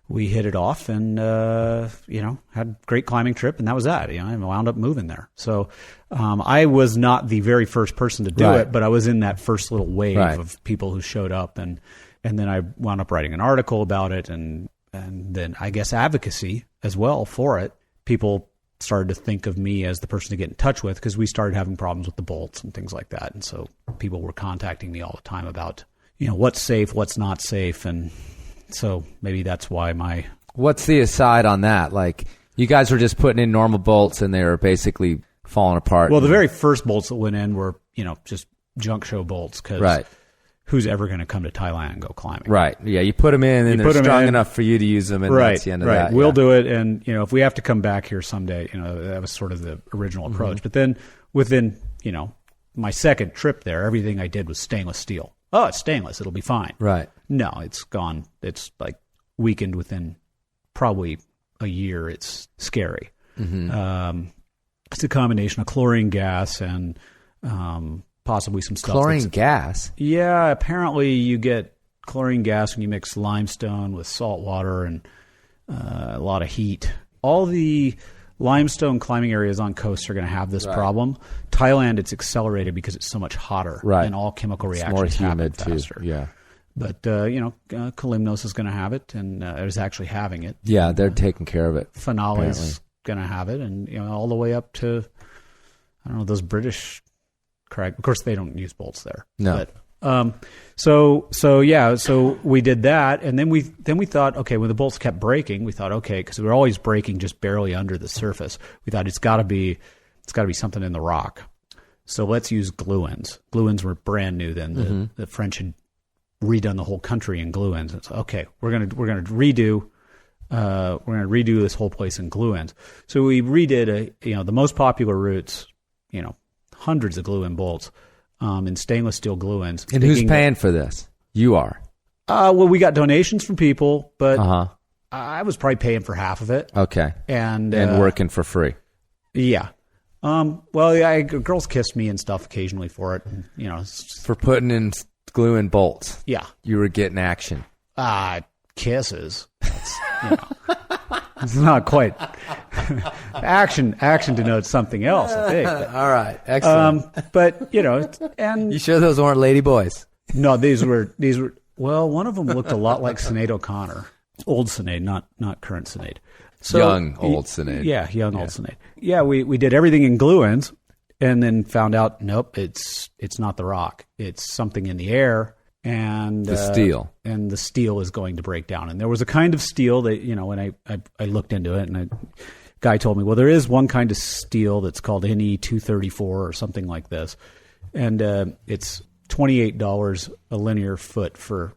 Speaker 6: we hit it off and, had a great climbing trip, and that was that. I wound up moving there. So I was not the very first person to do it, but I was in that first little wave of people who showed up, and then I wound up writing an article about it, and then I guess advocacy as well for it. People started to think of me as the person to get in touch with because we started having problems with the bolts and things like that. And so people were contacting me all the time about, what's safe, what's not safe. And so maybe that's why
Speaker 5: What's the aside on that? Like, you guys were just putting in normal bolts and they were basically falling apart.
Speaker 6: Well, the very first bolts that went in were, just junk show bolts because who's ever going to come to Thailand and go climbing? Right.
Speaker 5: Yeah, you put them in and they're strong enough for you to use them, and that's the end of that.
Speaker 6: We'll do it, and if we have to come back here someday, that was sort of the original approach. But then within, my second trip there, everything I did was stainless steel. Oh, it's stainless, it'll be fine.
Speaker 5: Right.
Speaker 6: No, it's gone. It's like weakened within probably a year. It's scary. Mm-hmm. It's a combination of chlorine gas and possibly some stuff.
Speaker 5: Chlorine gas?
Speaker 6: Yeah, apparently you get chlorine gas when you mix limestone with salt water and a lot of heat. All the limestone climbing areas on coasts are going to have this problem. Thailand, it's accelerated because it's so much hotter, and all chemical reactions happen faster.
Speaker 5: Yeah.
Speaker 6: But, Kalymnos is going to have it, and is actually having it.
Speaker 5: Yeah, they're taking care of it.
Speaker 6: Finale is going to have it, and all the way up to, I don't know, those British... Correct. Of course, they don't use bolts there.
Speaker 5: No.
Speaker 6: But, so we did that, and then we thought, okay, when the bolts kept breaking, we thought, okay, because we were always breaking just barely under the surface. We thought it's got to be something in the rock. So let's use glue-ins. Glue-ins were brand new then. The French had redone the whole country in glue-ins. It's okay. We're gonna redo this whole place in glue-ins. So we redid the most popular routes. Hundreds of glue-in bolts in stainless steel glue-ins.
Speaker 5: And who's paying for this? You are.
Speaker 6: Well, we got donations from people, but I was probably paying for half of it.
Speaker 5: Okay.
Speaker 6: And
Speaker 5: working for free.
Speaker 6: Yeah. Girls kiss me and stuff occasionally for it. And,
Speaker 5: for putting in glue-in bolts.
Speaker 6: Yeah.
Speaker 5: You were getting action.
Speaker 6: Kisses. That's, it's not quite. Action denotes something else, I think.
Speaker 5: All right, excellent.
Speaker 6: But and
Speaker 5: you sure those weren't lady boys?
Speaker 6: No, these were. Well, one of them looked a lot like Sinead O'Connor, old Sinead, not current Sinead. So,
Speaker 5: young old Sinead.
Speaker 6: Yeah, young old Sinead. Yeah, we did everything in glue-ins, and then found out nope, it's not the rock. It's something in the air. And
Speaker 5: the steel.
Speaker 6: And the steel is going to break down. And there was a kind of steel that, when I looked into it, and a guy told me, well, there is one kind of steel that's called NE234 or something like this. And it's $28 a linear foot for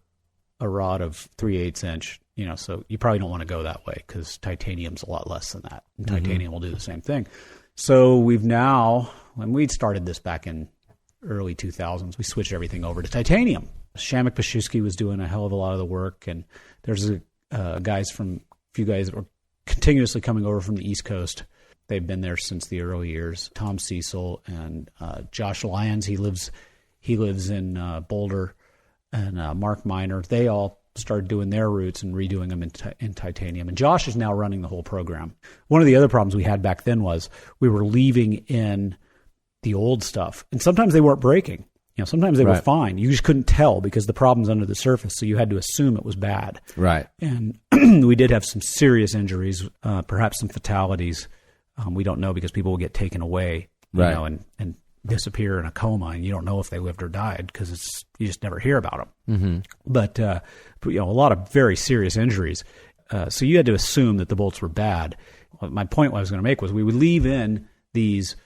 Speaker 6: a rod of 3/8 inch. So you probably don't want to go that way because titanium's a lot less than that. And titanium will do the same thing. So we've now, when we started this back in early 2000s, we switched everything over to titanium. Shamek Pashusky was doing a hell of a lot of the work, and there's a few guys that were continuously coming over from the East Coast. They've been there since the early years. Tom Cecil and Josh Lyons, he lives in Boulder, and Mark Miner. They all started doing their routes and redoing them in titanium. And Josh is now running the whole program. One of the other problems we had back then was we were leaving in the old stuff, and sometimes they weren't breaking. Sometimes they were fine. You just couldn't tell because the problem's under the surface, so you had to assume it was bad.
Speaker 5: Right.
Speaker 6: And we did have some serious injuries, perhaps some fatalities. We don't know because people will get taken away, and disappear in a coma, and you don't know if they lived or died because you just never hear about them. Mm-hmm. But a lot of very serious injuries. So you had to assume that the bolts were bad. My point what I was going to make was we would leave in these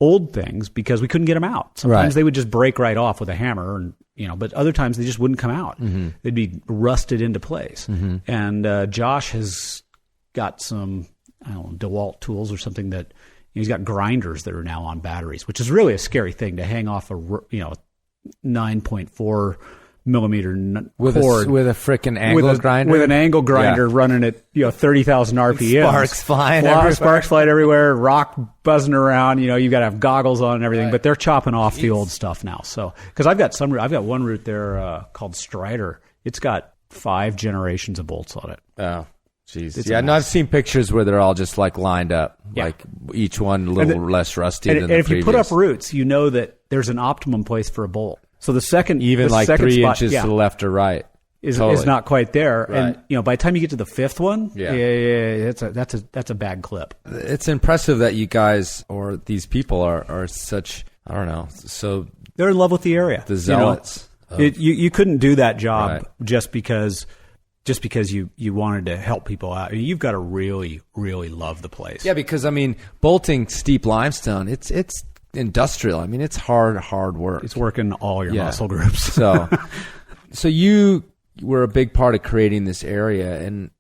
Speaker 6: old things because we couldn't get them out. Sometimes they would just break right off with a hammer, and but other times they just wouldn't come out. Mm-hmm. They'd be rusted into place. Mm-hmm. And Josh has got some DeWalt tools or something that he's got grinders that are now on batteries, which is really a scary thing to hang off a 9.4 millimeter cord
Speaker 5: with a frickin' angle grinder,
Speaker 6: with an angle grinder running at 30,000 RPM.
Speaker 5: Sparks flying everywhere.
Speaker 6: Sparks flying everywhere. Rock buzzing around. You got to have goggles on and everything. Right. But they're chopping off the old stuff now. So because I've got one route there called Strider. It's got 5 generations of bolts on it.
Speaker 5: Oh. Jeez. Yeah, no, I've seen pictures where they're all just like lined up, like each one a little less rusty than the previous.
Speaker 6: And if you put up roots, you know that there's an optimum place for a bolt. So the second,
Speaker 5: even like 3 inches to the left or right,
Speaker 6: is not quite there. Right. And by the time you get to the 5th one, that's a bad clip.
Speaker 5: It's impressive that you guys or these people are such, I don't know, so
Speaker 6: they're in love with the area.
Speaker 5: The zealots.
Speaker 6: You couldn't do that job just because you wanted to help people out. You've got to really, really love the place.
Speaker 5: Yeah, because bolting steep limestone, it's industrial. It's hard work.
Speaker 6: It's working all your muscle groups.
Speaker 5: So you were a big part of creating this area, and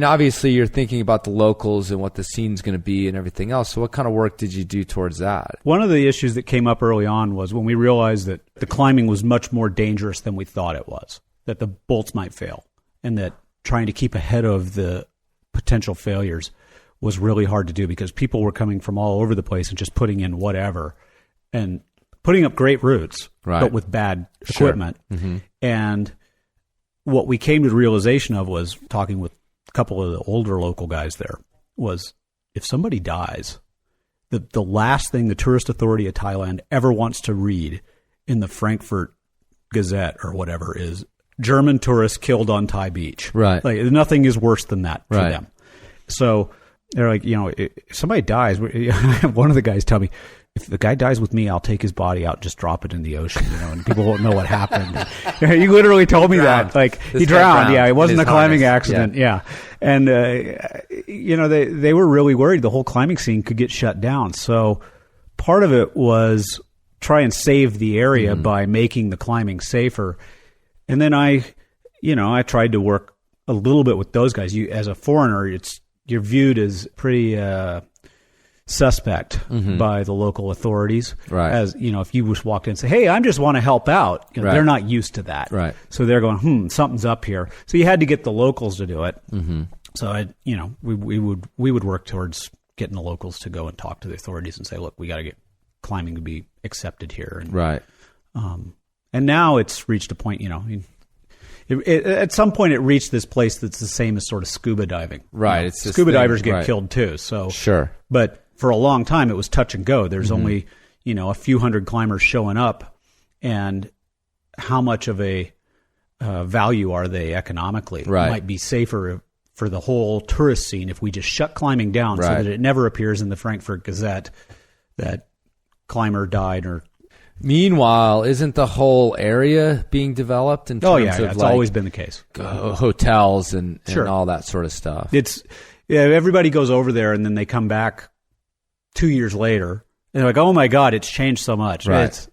Speaker 5: obviously you're thinking about the locals and what the scene's going to be and everything else. So what kind of work did you do towards that?
Speaker 6: One of the issues that came up early on was when we realized that the climbing was much more dangerous than we thought it was, that the bolts might fail, and that trying to keep ahead of the potential failures was really hard to do because people were coming from all over the place and just putting in whatever and putting up great routes, but with bad equipment. Mm-hmm. And what we came to the realization of was talking with a couple of the older local guys there was if somebody dies, the last thing the tourist authority of Thailand ever wants to read in the Frankfurt Gazette or whatever is German tourists killed on Thai beach.
Speaker 5: Right.
Speaker 6: Like nothing is worse than that for them. So they're like, if somebody dies, one of the guys tell me, if the guy dies with me, I'll take his body out and just drop it in the ocean, and people won't know what happened. He literally told me that. Like, he drowned. Yeah, it wasn't a climbing accident. Yeah. And, they were really worried the whole climbing scene could get shut down. So part of it was try and save the area by making the climbing safer. And then I tried to work a little bit with those guys. As a foreigner, you're viewed as pretty suspect by the local authorities. Right. As if you just walked in and say, "Hey, I just want to help out," they're not used to that.
Speaker 5: Right.
Speaker 6: So they're going, something's up here. So you had to get the locals to do it. Mm-hmm. So we would work towards getting the locals to go and talk to the authorities and say, "Look, we got to get climbing to be accepted here." And,
Speaker 5: right.
Speaker 6: And now it's reached a point, At some point, it reached this place that's the same as sort of scuba diving.
Speaker 5: Right. It's this
Speaker 6: scuba
Speaker 5: thing,
Speaker 6: divers get
Speaker 5: right.
Speaker 6: killed too. So
Speaker 5: Sure.
Speaker 6: But for a long time, it was touch and go. There's only a few hundred climbers showing up, and how much of a value are they economically?
Speaker 5: Right.
Speaker 6: It might be safer for the whole tourist scene if we just shut climbing down so
Speaker 5: Right.
Speaker 6: that it never appears in the Frankfurt Gazette that climber died or.
Speaker 5: Meanwhile, isn't the whole area being developed in terms of
Speaker 6: it's always been the case.
Speaker 5: Hotels and
Speaker 6: Sure.
Speaker 5: all that sort of stuff?
Speaker 6: Everybody goes over there and then they come back 2 years later and they're like, oh my God, it's changed so much.
Speaker 5: Right.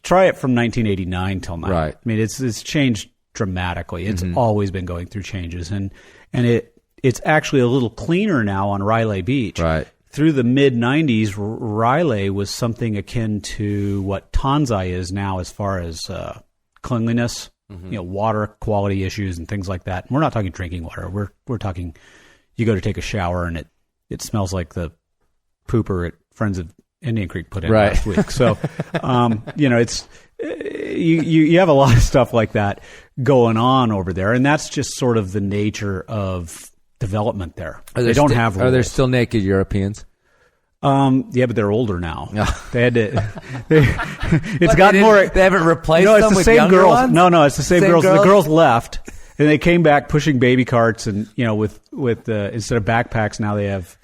Speaker 6: Try it from 1989 till now.
Speaker 5: Right.
Speaker 6: I mean, it's changed dramatically. It's always been going through changes, and it's actually a little cleaner now on Riley Beach.
Speaker 5: Right.
Speaker 6: Through the mid 90s, Riley was something akin to what Tanzai is now as far as cleanliness, water quality issues and things like that. And we're not talking drinking water. We're talking you go to take a shower and it smells like the pooper at Friends of Indian Creek put in
Speaker 5: Right.
Speaker 6: last week. So, it's you have a lot of stuff like that going on over there, and that's just sort of the nature of development there. They don't have rules.
Speaker 5: Are there still naked Europeans?
Speaker 6: Yeah, but they're older now.
Speaker 5: Yeah.
Speaker 6: They had to. It's gotten more.
Speaker 5: They haven't replaced
Speaker 6: No, it's
Speaker 5: them
Speaker 6: the
Speaker 5: with
Speaker 6: same
Speaker 5: younger
Speaker 6: girls.
Speaker 5: ones?
Speaker 6: No, it's the same girls.
Speaker 5: girls?
Speaker 6: The girls left, and they came back pushing baby carts, and with instead of backpacks, now they have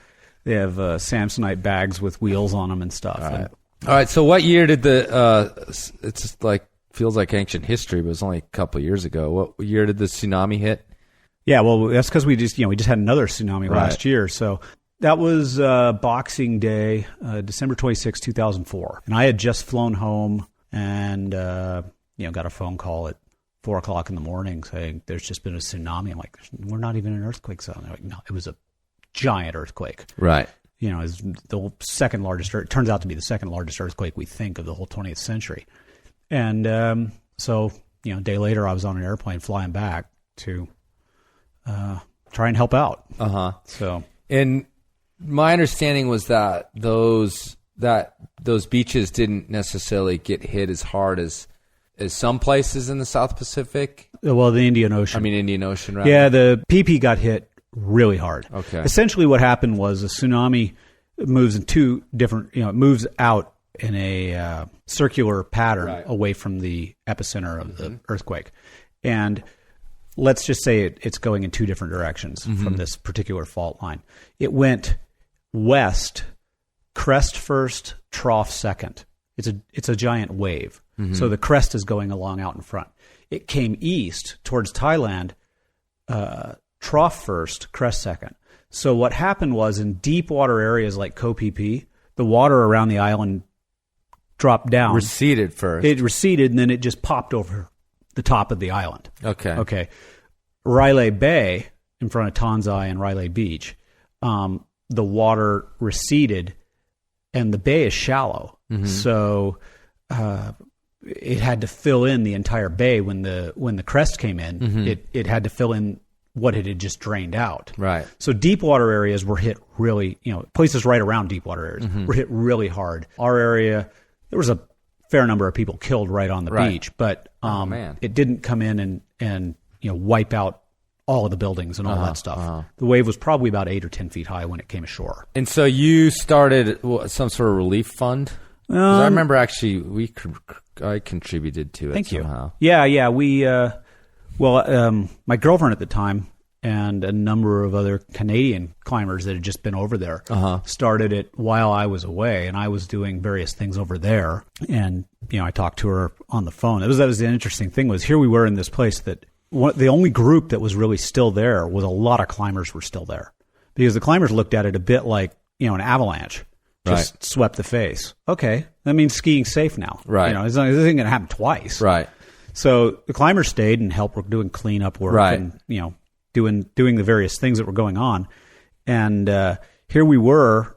Speaker 6: Samsonite bags with wheels on them and stuff.
Speaker 5: All right. So what year did it's just like feels like ancient history, but it was only a couple of years ago. What year did the tsunami hit?
Speaker 6: Yeah, well, that's because we just had another tsunami last year. So that was Boxing Day, December 26, 2004. And I had just flown home and, got a phone call at 4 o'clock in the morning saying there's just been a tsunami. I'm like, we're not even in an earthquake zone. They're like, no, it was a giant earthquake.
Speaker 5: Right.
Speaker 6: It's the second largest. It turns out to be the second largest earthquake we think of the whole 20th century. And so, a day later, I was on an airplane flying back to try and help out. So,
Speaker 5: and my understanding was that those beaches didn't necessarily get hit as hard as some places in the South Pacific.
Speaker 6: Well, the Indian Ocean.
Speaker 5: I mean, Indian Ocean, right?
Speaker 6: Yeah, the PP got hit really hard.
Speaker 5: Okay.
Speaker 6: Essentially, what happened was a tsunami moves in two different. It moves out in a circular pattern away from the epicenter of the earthquake, and let's just say it's going in two different directions from this particular fault line. It went west, crest first, trough second. It's a giant wave. So the crest is going along out in front. It came east towards Thailand, trough first, crest second. So what happened was in deep water areas like Koh Phi Phi, the water around the island dropped down.
Speaker 5: Receded first.
Speaker 6: It receded, and then it just popped over the top of the island.
Speaker 5: Okay.
Speaker 6: Riley Bay, in front of Tanzai and Riley Beach, the water receded, and the bay is shallow. So it had to fill in the entire bay when the crest came in. It had to fill in what it had just drained out.
Speaker 5: Right.
Speaker 6: So deep water areas were hit really, places right around deep water areas were hit really hard. Our area, there was a fair number of people killed right on the beach, but it didn't come in and wipe out all of the buildings and all that stuff. The wave was probably about 8 or 10 feet high when it came ashore.
Speaker 5: And so you started some sort of relief fund? 'Cause I remember actually I contributed to it somehow.
Speaker 6: Yeah. We, my girlfriend at the time and a number of other Canadian climbers that had just been over there started it while I was away, and I was doing various things over there. And I talked to her on the phone. That was the interesting thing was here we were in this place that the only group that was really still there was a lot of climbers were still there, because the climbers looked at it a bit like an avalanche. Just swept the face. Okay, that means skiing's safe now.
Speaker 5: Right.
Speaker 6: This isn't going to happen twice.
Speaker 5: Right.
Speaker 6: So the climbers stayed and helped work, doing cleanup work, and doing the various things that were going on. And here we were.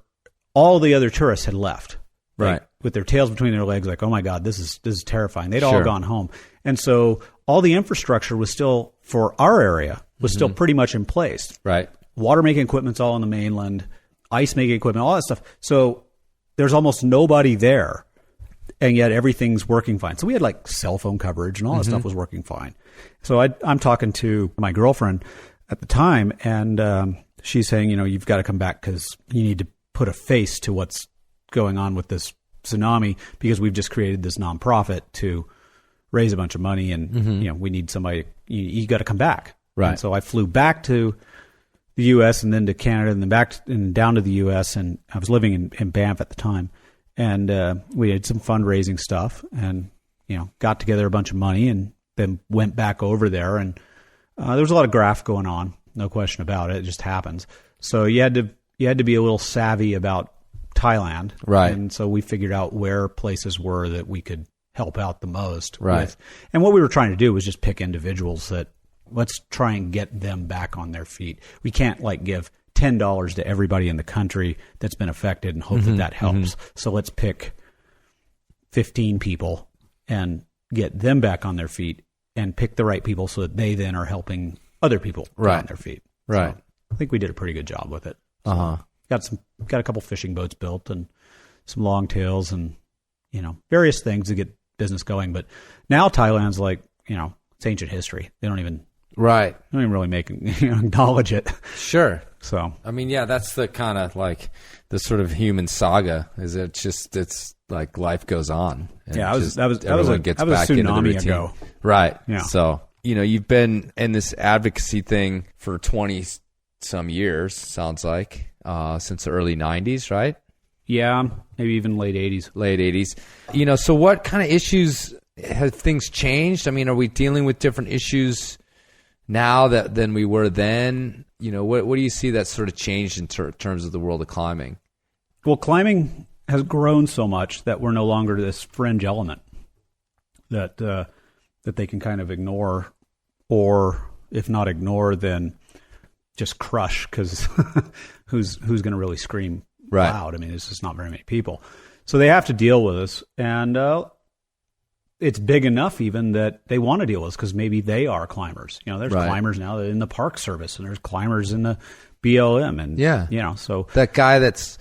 Speaker 6: All the other tourists had left, with their tails between their legs, like, oh my God, this is terrifying. They'd all gone home, and so all the infrastructure was still for our area was still pretty much in place.
Speaker 5: Right.
Speaker 6: Water making equipment's all on the mainland. Ice making equipment, all that stuff. So there's almost nobody there. and yet everything's working fine. So we had like cell phone coverage and all that stuff was working fine. So I'm talking to my girlfriend at the time, and she's saying, you've got to come back because you need to put a face to what's going on with this tsunami, because we've just created this nonprofit to raise a bunch of money, and we need somebody. You got to come back.
Speaker 5: Right.
Speaker 6: And so I flew back to the U.S. and then to Canada and then back and down to the U.S. And I was living in Banff at the time, and we had some fundraising stuff, and got together a bunch of money, and then went back over there, and there was a lot of graft going on, no question about it. It just happens. So you had to be a little savvy about Thailand,
Speaker 5: right?
Speaker 6: And so we figured out where places were that we could help out the most,
Speaker 5: right?
Speaker 6: With. And what we were trying to do was just pick individuals that let's try and get them back on their feet. We can't like give $10 to everybody in the country that's been affected and hope that helps. So let's pick 15 people and get them back on their feet, and pick the right people so that they then are helping other people get on their feet.
Speaker 5: Right.
Speaker 6: So I think we did a pretty good job with it. So got a couple fishing boats built and some longtails and various things to get business going. But now Thailand's like it's ancient history. They don't even really acknowledge it.
Speaker 5: Sure.
Speaker 6: So
Speaker 5: I mean, yeah, that's the kind of like the sort of human saga. It's like life goes on.
Speaker 6: Yeah, that was a
Speaker 5: back into the
Speaker 6: tsunami
Speaker 5: routine.
Speaker 6: ago.
Speaker 5: Right.
Speaker 6: Yeah.
Speaker 5: So you've been in this advocacy thing for 20 some years. Sounds like since the early 90s, right?
Speaker 6: Yeah, maybe even late 80s.
Speaker 5: Late 80s. So what kind of issues have things changed? I mean, are we dealing with different issues now than we were then? What do you see that sort of changed in terms of the world of climbing?
Speaker 6: Well, climbing has grown so much that we're no longer this fringe element that they can kind of ignore, or if not ignore, then just crush, because who's going to really scream loud? I mean, there's just not very many people. So they have to deal with us, and it's big enough even that they want to deal with us because maybe they are climbers. There's climbers now in the Park Service, and there's climbers in the BLM, and so
Speaker 5: that guy that's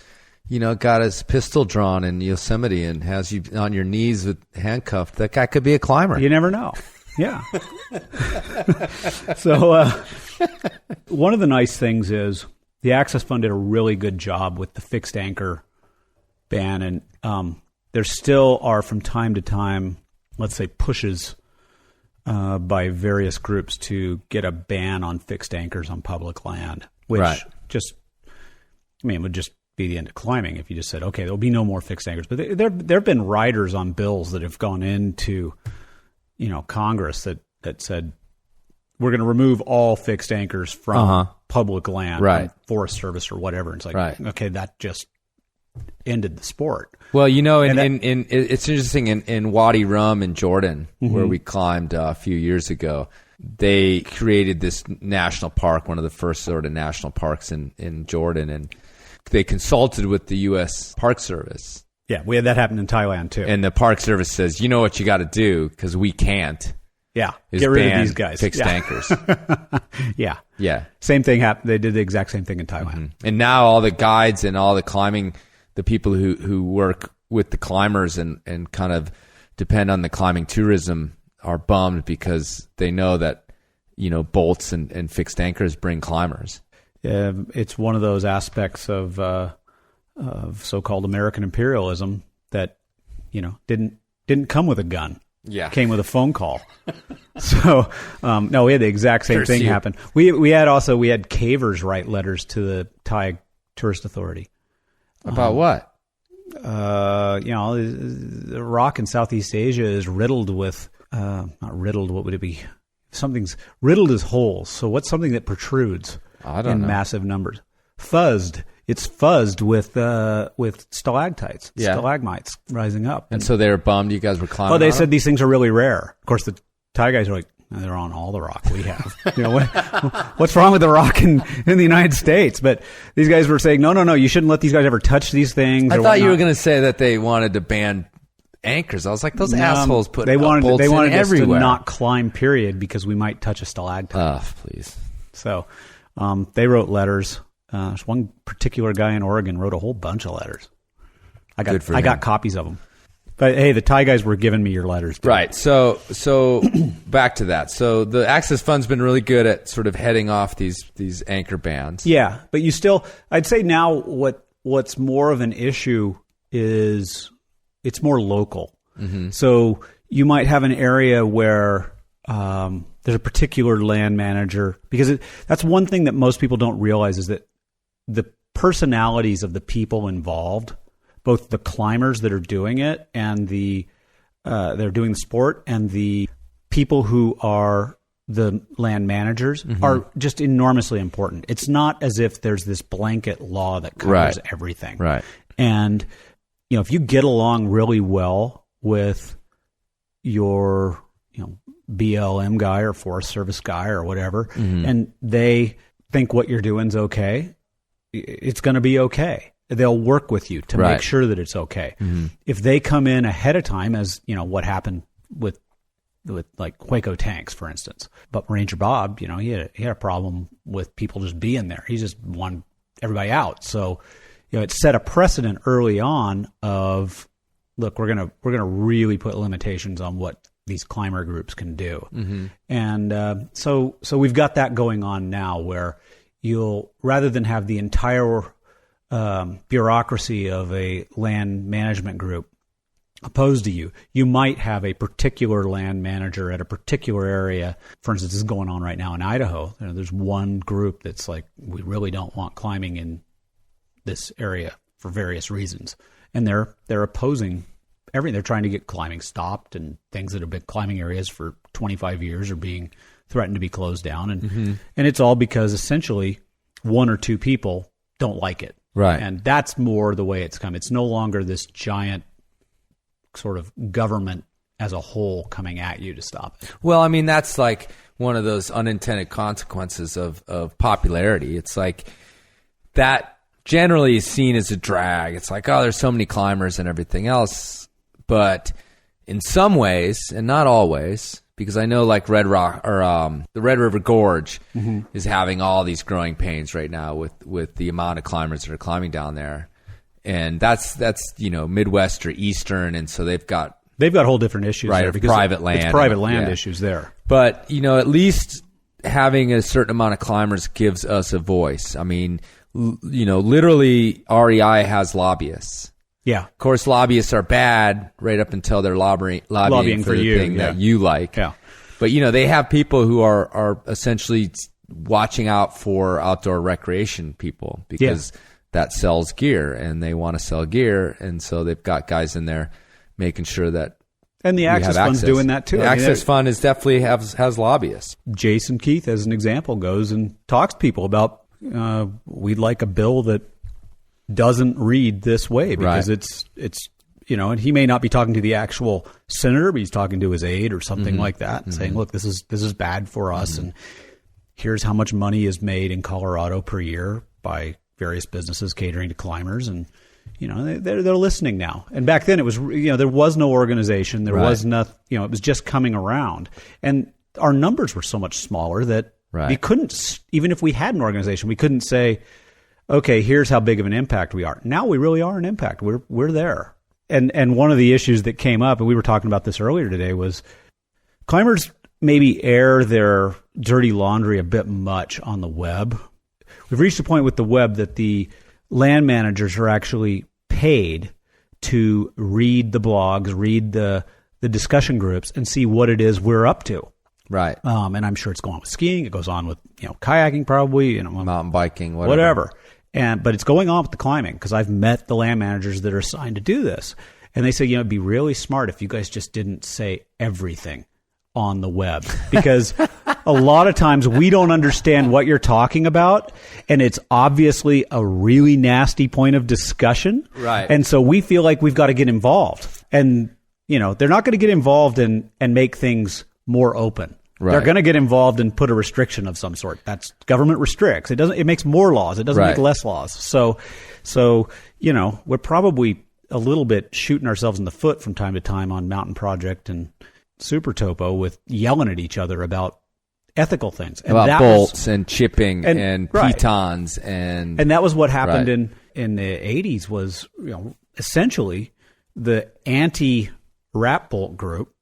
Speaker 5: got his pistol drawn in Yosemite and has you on your knees with handcuffed, that guy could be a climber.
Speaker 6: You never know. Yeah. So one of the nice things is the Access Fund did a really good job with the fixed anchor ban, and there still are from time to time, let's say, pushes by various groups to get a ban on fixed anchors on public land, which would just be the end of climbing if you just said, okay, there'll be no more fixed anchors. But there have been riders on bills that have gone into Congress that said we're going to remove all fixed anchors from public land, Forest Service or whatever. And it's like, okay, that just ended the sport.
Speaker 5: Well, it's interesting in Wadi Rum in Jordan, where we climbed a few years ago. They created this national park, one of the first sort of national parks in Jordan, and they consulted with the U.S. Park Service.
Speaker 6: Yeah, we had that happen in Thailand too.
Speaker 5: And the Park Service says, you know what you got to do, because we can't.
Speaker 6: Yeah,
Speaker 5: is
Speaker 6: get rid
Speaker 5: ban
Speaker 6: of these guys.
Speaker 5: Fixed anchors.
Speaker 6: Yeah. Same thing happened. They did the exact same thing in Thailand.
Speaker 5: And now all the guides and all the climbing, the people who work with the climbers and kind of depend on the climbing tourism are bummed because they know that bolts and fixed anchors bring climbers.
Speaker 6: It's one of those aspects of so-called American imperialism that didn't come with a gun.
Speaker 5: Yeah,
Speaker 6: came with a phone call. So no, we had the exact same thing happen. We had cavers write letters to the Thai Tourist Authority
Speaker 5: about what?
Speaker 6: The rock in Southeast Asia is riddled with not riddled. What would it be? Something's riddled as holes. So what's something that protrudes?
Speaker 5: I don't know.
Speaker 6: Massive numbers. Fuzzed. It's fuzzed with stalactites, stalagmites rising up.
Speaker 5: And so they were bummed you guys were climbing.
Speaker 6: Well, they said these things are really rare. Of course, the Thai guys are like, they're on all the rock we have. What's wrong with the rock in the United States? But these guys were saying, no, you shouldn't let these guys ever touch these things.
Speaker 5: I thought you were going to say that they wanted to ban anchors. I was like, those assholes put bolts
Speaker 6: they wanted
Speaker 5: in
Speaker 6: us
Speaker 5: everywhere.
Speaker 6: To not climb, period, because we might touch a stalactite.
Speaker 5: Oh, please.
Speaker 6: So they wrote letters. There's one particular guy in Oregon wrote a whole bunch of letters. I got copies of them. But hey, the Thai guys were giving me your letters too.
Speaker 5: Right. So back to that. So the Access Fund's been really good at sort of heading off these anchor bands.
Speaker 6: Yeah, but you still, I'd say now what's more of an issue is it's more local. Mm-hmm. So you might have an area where there's a particular land manager, because that's one thing that most people don't realize is that the personalities of the people involved, both the climbers that are doing it and they're doing the sport, and the people who are the land managers are just enormously important. It's not as if there's this blanket law that covers everything.
Speaker 5: Right.
Speaker 6: And if you get along really well with your BLM guy or Forest Service guy or whatever, and they think what you're doing's okay, it's going to be okay. They'll work with you to make sure that it's okay. Mm-hmm. If they come in ahead of time, as what happened with like Waco tanks, for instance. But Ranger Bob, he had a problem with people just being there. He just wanted everybody out. So, it set a precedent early on of, look, we're gonna really put limitations on what these climber groups can do. Mm-hmm. And so we've got that going on now, where you'll, rather than have the entire bureaucracy of a land management group opposed to you, you might have a particular land manager at a particular area. For instance, this is going on right now in Idaho. There's one group that's like, we really don't want climbing in this area for various reasons, and they're opposing everything. They're trying to get climbing stopped, and things that have been climbing areas for 25 years are being threatened to be closed down, and it's all because essentially one or two people don't like it.
Speaker 5: Right.
Speaker 6: And that's more the way it's come. It's no longer this giant sort of government as a whole coming at you to stop it.
Speaker 5: Well, I mean, that's like one of those unintended consequences of popularity. It's like that generally is seen as a drag. It's like, oh, there's so many climbers and everything else. But in some ways, and not always, because I know like Red Rock or the Red River Gorge is having all these growing pains right now with the amount of climbers that are climbing down there, and that's Midwest or Eastern, and so they've got whole different issues
Speaker 6: there
Speaker 5: because private land.
Speaker 6: It's private land issues there.
Speaker 5: But at least having a certain amount of climbers gives us a voice. I mean, literally REI has lobbyists.
Speaker 6: Yeah.
Speaker 5: Of course, lobbyists are bad right up until they're lobbying for the
Speaker 6: you,
Speaker 5: thing that you like.
Speaker 6: Yeah.
Speaker 5: But, they have people who are essentially watching out for outdoor recreation people because that sells gear, and they want to sell gear. And so they've got guys in there making sure that. And the Access Fund's
Speaker 6: doing that too.
Speaker 5: The Access Fund is definitely has lobbyists.
Speaker 6: Jason Keith, as an example, goes and talks to people about we'd like a bill that doesn't read this way, because it's and he may not be talking to the actual senator, but he's talking to his aide or something like that, and saying, look, this is bad for us, and here's how much money is made in Colorado per year by various businesses catering to climbers, and they're listening now. And back then it was there was no organization, there was nothing, it was just coming around, and our numbers were so much smaller that we couldn't, even if we had an organization, we couldn't say, okay, here's how big of an impact we are. Now we really are an impact. We're there. And one of the issues that came up, and we were talking about this earlier today, was climbers maybe air their dirty laundry a bit much on the web. We've reached a point with the web that the land managers are actually paid to read the blogs, read the discussion groups, and see what it is we're up to.
Speaker 5: Right.
Speaker 6: And I'm sure it's going on with skiing. It goes on with kayaking, probably,
Speaker 5: mountain biking,
Speaker 6: whatever. But it's going on with the climbing, because I've met the land managers that are assigned to do this. And they say, it'd be really smart if you guys just didn't say everything on the web, because a lot of times we don't understand what you're talking about, and it's obviously a really nasty point of discussion.
Speaker 5: Right.
Speaker 6: And so we feel like we've got to get involved. And, they're not going to get involved and make things more open. Right. They're going to get involved and put a restriction of some sort. That's government restricts. It makes more laws. It doesn't make less laws. So we're probably a little bit shooting ourselves in the foot from time to time on Mountain Project and Super Topo with yelling at each other about ethical things. And
Speaker 5: about bolts and chipping and pitons
Speaker 6: and that was what happened in the 80s was, essentially the anti-rat bolt group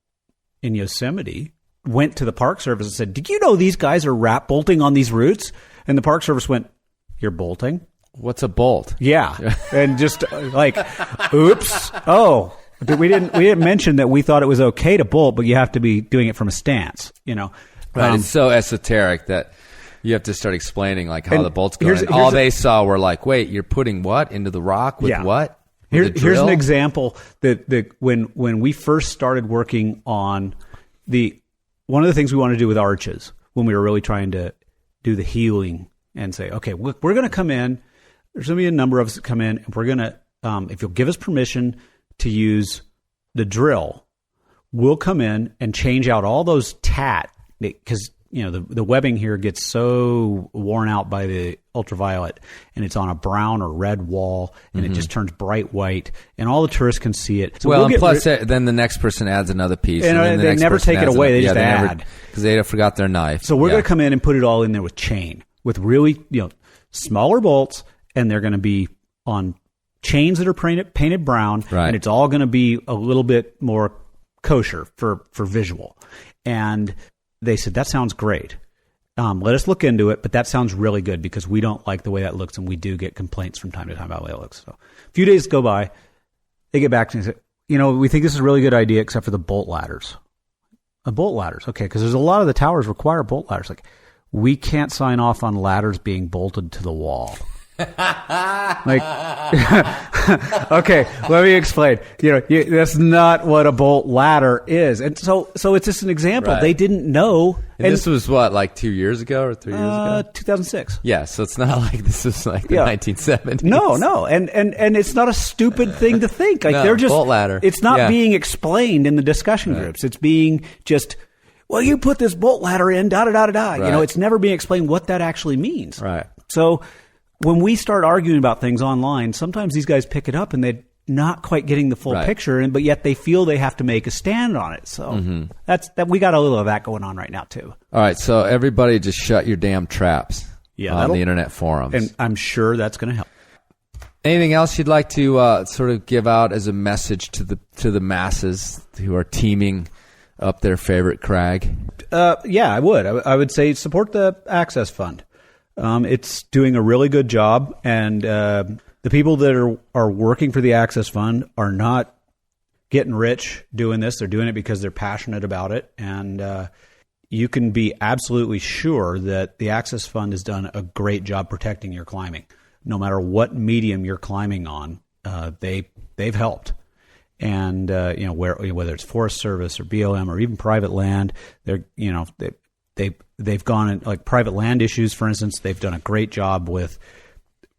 Speaker 6: in Yosemite went to the Park Service and said, "Did you know these guys are rat bolting on these routes?" And the Park Service went, "You're bolting?"
Speaker 5: What's a bolt?
Speaker 6: Yeah. And just like, oops. Oh, we didn't mention that we thought it was okay to bolt, but you have to be doing it from a stance,
Speaker 5: Right. It's so esoteric that you have to start explaining like how the bolts go. And all they saw were like, wait, you're putting what into the rock with what? With
Speaker 6: Here's an example that when we first started working on one of the things we wanted to do with arches when we were really trying to do the healing and say, okay, we're going to come in. There's going to be a number of us that come in, and we're going to, if you'll give us permission to use the drill, we'll come in and change out all those tat, because the webbing here gets so worn out by the ultraviolet, and it's on a brown or red wall, and it just turns bright white, and all the tourists can see it. So
Speaker 5: then the next person adds another piece,
Speaker 6: and
Speaker 5: then
Speaker 6: they never take it away. They just add
Speaker 5: because they forgot their knife.
Speaker 6: So we're going to come in and put it all in there with chain, with really smaller bolts, and they're going to be on chains that are painted brown, and it's all going to be a little bit more kosher for visual. And they said, that sounds great. Let us look into it, but that sounds really good because we don't like the way that looks, and we do get complaints from time to time about the way it looks. So a few days go by, they get back to me and say, we think this is a really good idea except for the bolt ladders. Bolt ladders, okay, because there's a lot of the towers require bolt ladders. Like, we can't sign off on ladders being bolted to the wall. Like, okay, let me explain. That's not what a bolt ladder is, and so it's just an example.
Speaker 5: Right.
Speaker 6: They didn't know.
Speaker 5: And this was what, like 2 years ago or 3 years ago?
Speaker 6: 2006.
Speaker 5: Yeah, so it's not like this is like the 1970s.
Speaker 6: No, and it's not a stupid thing to think. Like they're just
Speaker 5: bolt ladder.
Speaker 6: It's not being explained in the discussion groups. It's being just, well, you put this bolt ladder in, da da da da da.
Speaker 5: Right.
Speaker 6: It's never being explained what that actually means.
Speaker 5: Right.
Speaker 6: So when we start arguing about things online, sometimes these guys pick it up and they're not quite getting the full picture, but yet they feel they have to make a stand on it. So that's we got a little of that going on right now too.
Speaker 5: All right, so everybody just shut your damn traps on the internet forums.
Speaker 6: And I'm sure that's going to help.
Speaker 5: Anything else you'd like to sort of give out as a message to the masses who are teaming up their favorite crag?
Speaker 6: Yeah, I would. I would say support the Access Fund. It's doing a really good job, and the people that are working for the Access Fund are not getting rich doing this. They're doing it because they're passionate about it, and you can be absolutely sure that the Access Fund has done a great job protecting your climbing. No matter what medium you're climbing on, they've helped. And whether it's Forest Service or BLM or even private land, they've gone in, like private land issues, for instance. They've done a great job with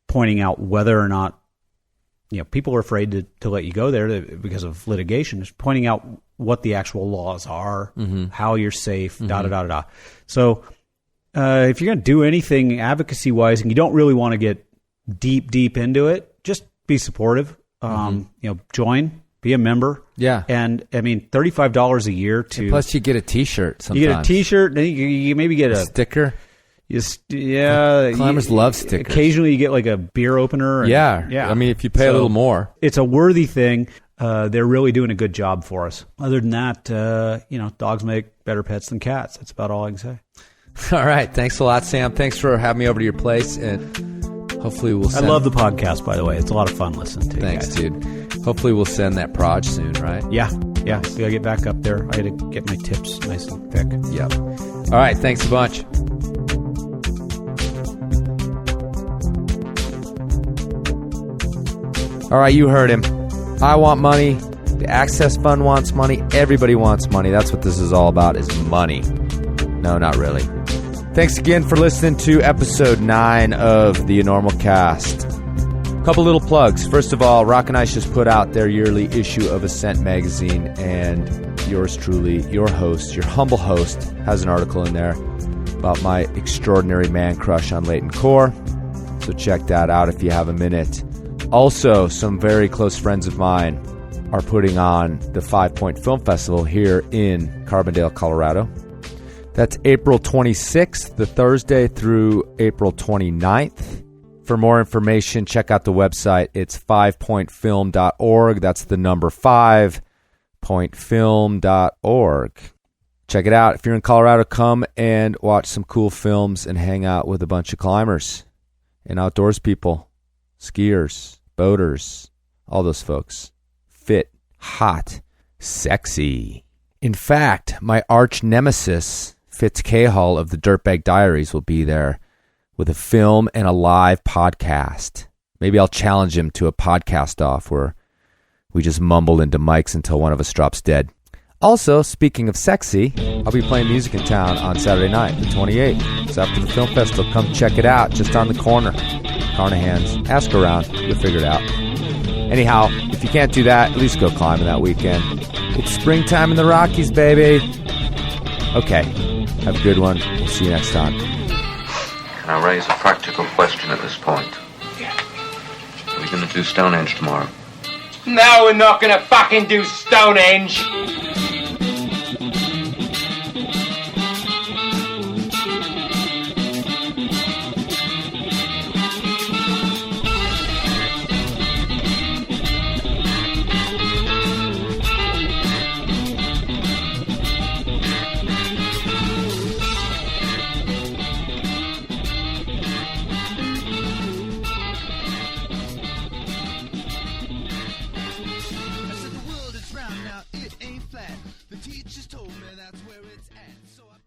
Speaker 6: pointing out whether or not people are afraid to let you go there because of litigation. Just pointing out what the actual laws are, how you're safe, da da da da. So if you're going to do anything advocacy wise, and you don't really want to get deep into it, just be supportive. Join. Be a member.
Speaker 5: Yeah.
Speaker 6: And I mean, $35 a year to.
Speaker 5: And plus, you get a T-shirt sometimes.
Speaker 6: You get a T-shirt, then you maybe get a
Speaker 5: sticker.
Speaker 6: Climbers
Speaker 5: love stickers.
Speaker 6: Occasionally, you get like a beer opener.
Speaker 5: Yeah. I mean, if you pay a little more.
Speaker 6: It's a worthy thing. They're really doing a good job for us. Other than that, dogs make better pets than cats. That's about all I can say.
Speaker 5: All right. Thanks a lot, Sam. Thanks for having me over to your place. And hopefully we'll send...
Speaker 6: I love the podcast, by the way. It's a lot of fun listening to.
Speaker 5: Thanks,
Speaker 6: guys.
Speaker 5: Dude. Hopefully we'll send that proj soon, right?
Speaker 6: Yeah. We gotta get back up there. I had to get my tips nice and thick.
Speaker 5: Yep. All right. Thanks a bunch. All right. You heard him. I want money. The Access Fund wants money. Everybody wants money. That's what this is all about, is money. No, not really. Thanks again for listening to episode 9 of the Enormal Cast. Couple little plugs. First of all, Rock and Ice just put out their yearly issue of Ascent magazine, and yours truly, your host, your humble host, has an article in there about my extraordinary man crush on Leighton Core. So check that out if you have a minute. Also, some very close friends of mine are putting on the 5 Point Film Festival here in Carbondale, Colorado. That's April 26th, the Thursday, through April 29th. For more information, check out the website. It's 5pointfilm.org. That's the number 5pointfilm.org. Check it out. If you're in Colorado, come and watch some cool films and hang out with a bunch of climbers and outdoors people, skiers, boaters, all those folks. Fit, hot, sexy. In fact, my arch nemesis, Fitz Cahill of the Dirtbag Diaries, will be there with a film and a live podcast. Maybe I'll challenge him to a podcast off where we just mumble into mics until one of us drops dead. Also, speaking of sexy, I'll be playing music in town on Saturday night, the 28th. It's after the film festival. Come check it out, just on the corner. Carnahan's. Ask around. You'll figure it out. Anyhow, if you can't do that, at least go climbing that weekend. It's springtime in the Rockies, baby. Okay, have a good one. We'll see you next time.
Speaker 1: Can I raise a practical question at this point? Are we going to do Stonehenge tomorrow?
Speaker 2: No, we're not gonna fucking do Stonehenge.
Speaker 7: The teachers told me that's where it's at, so I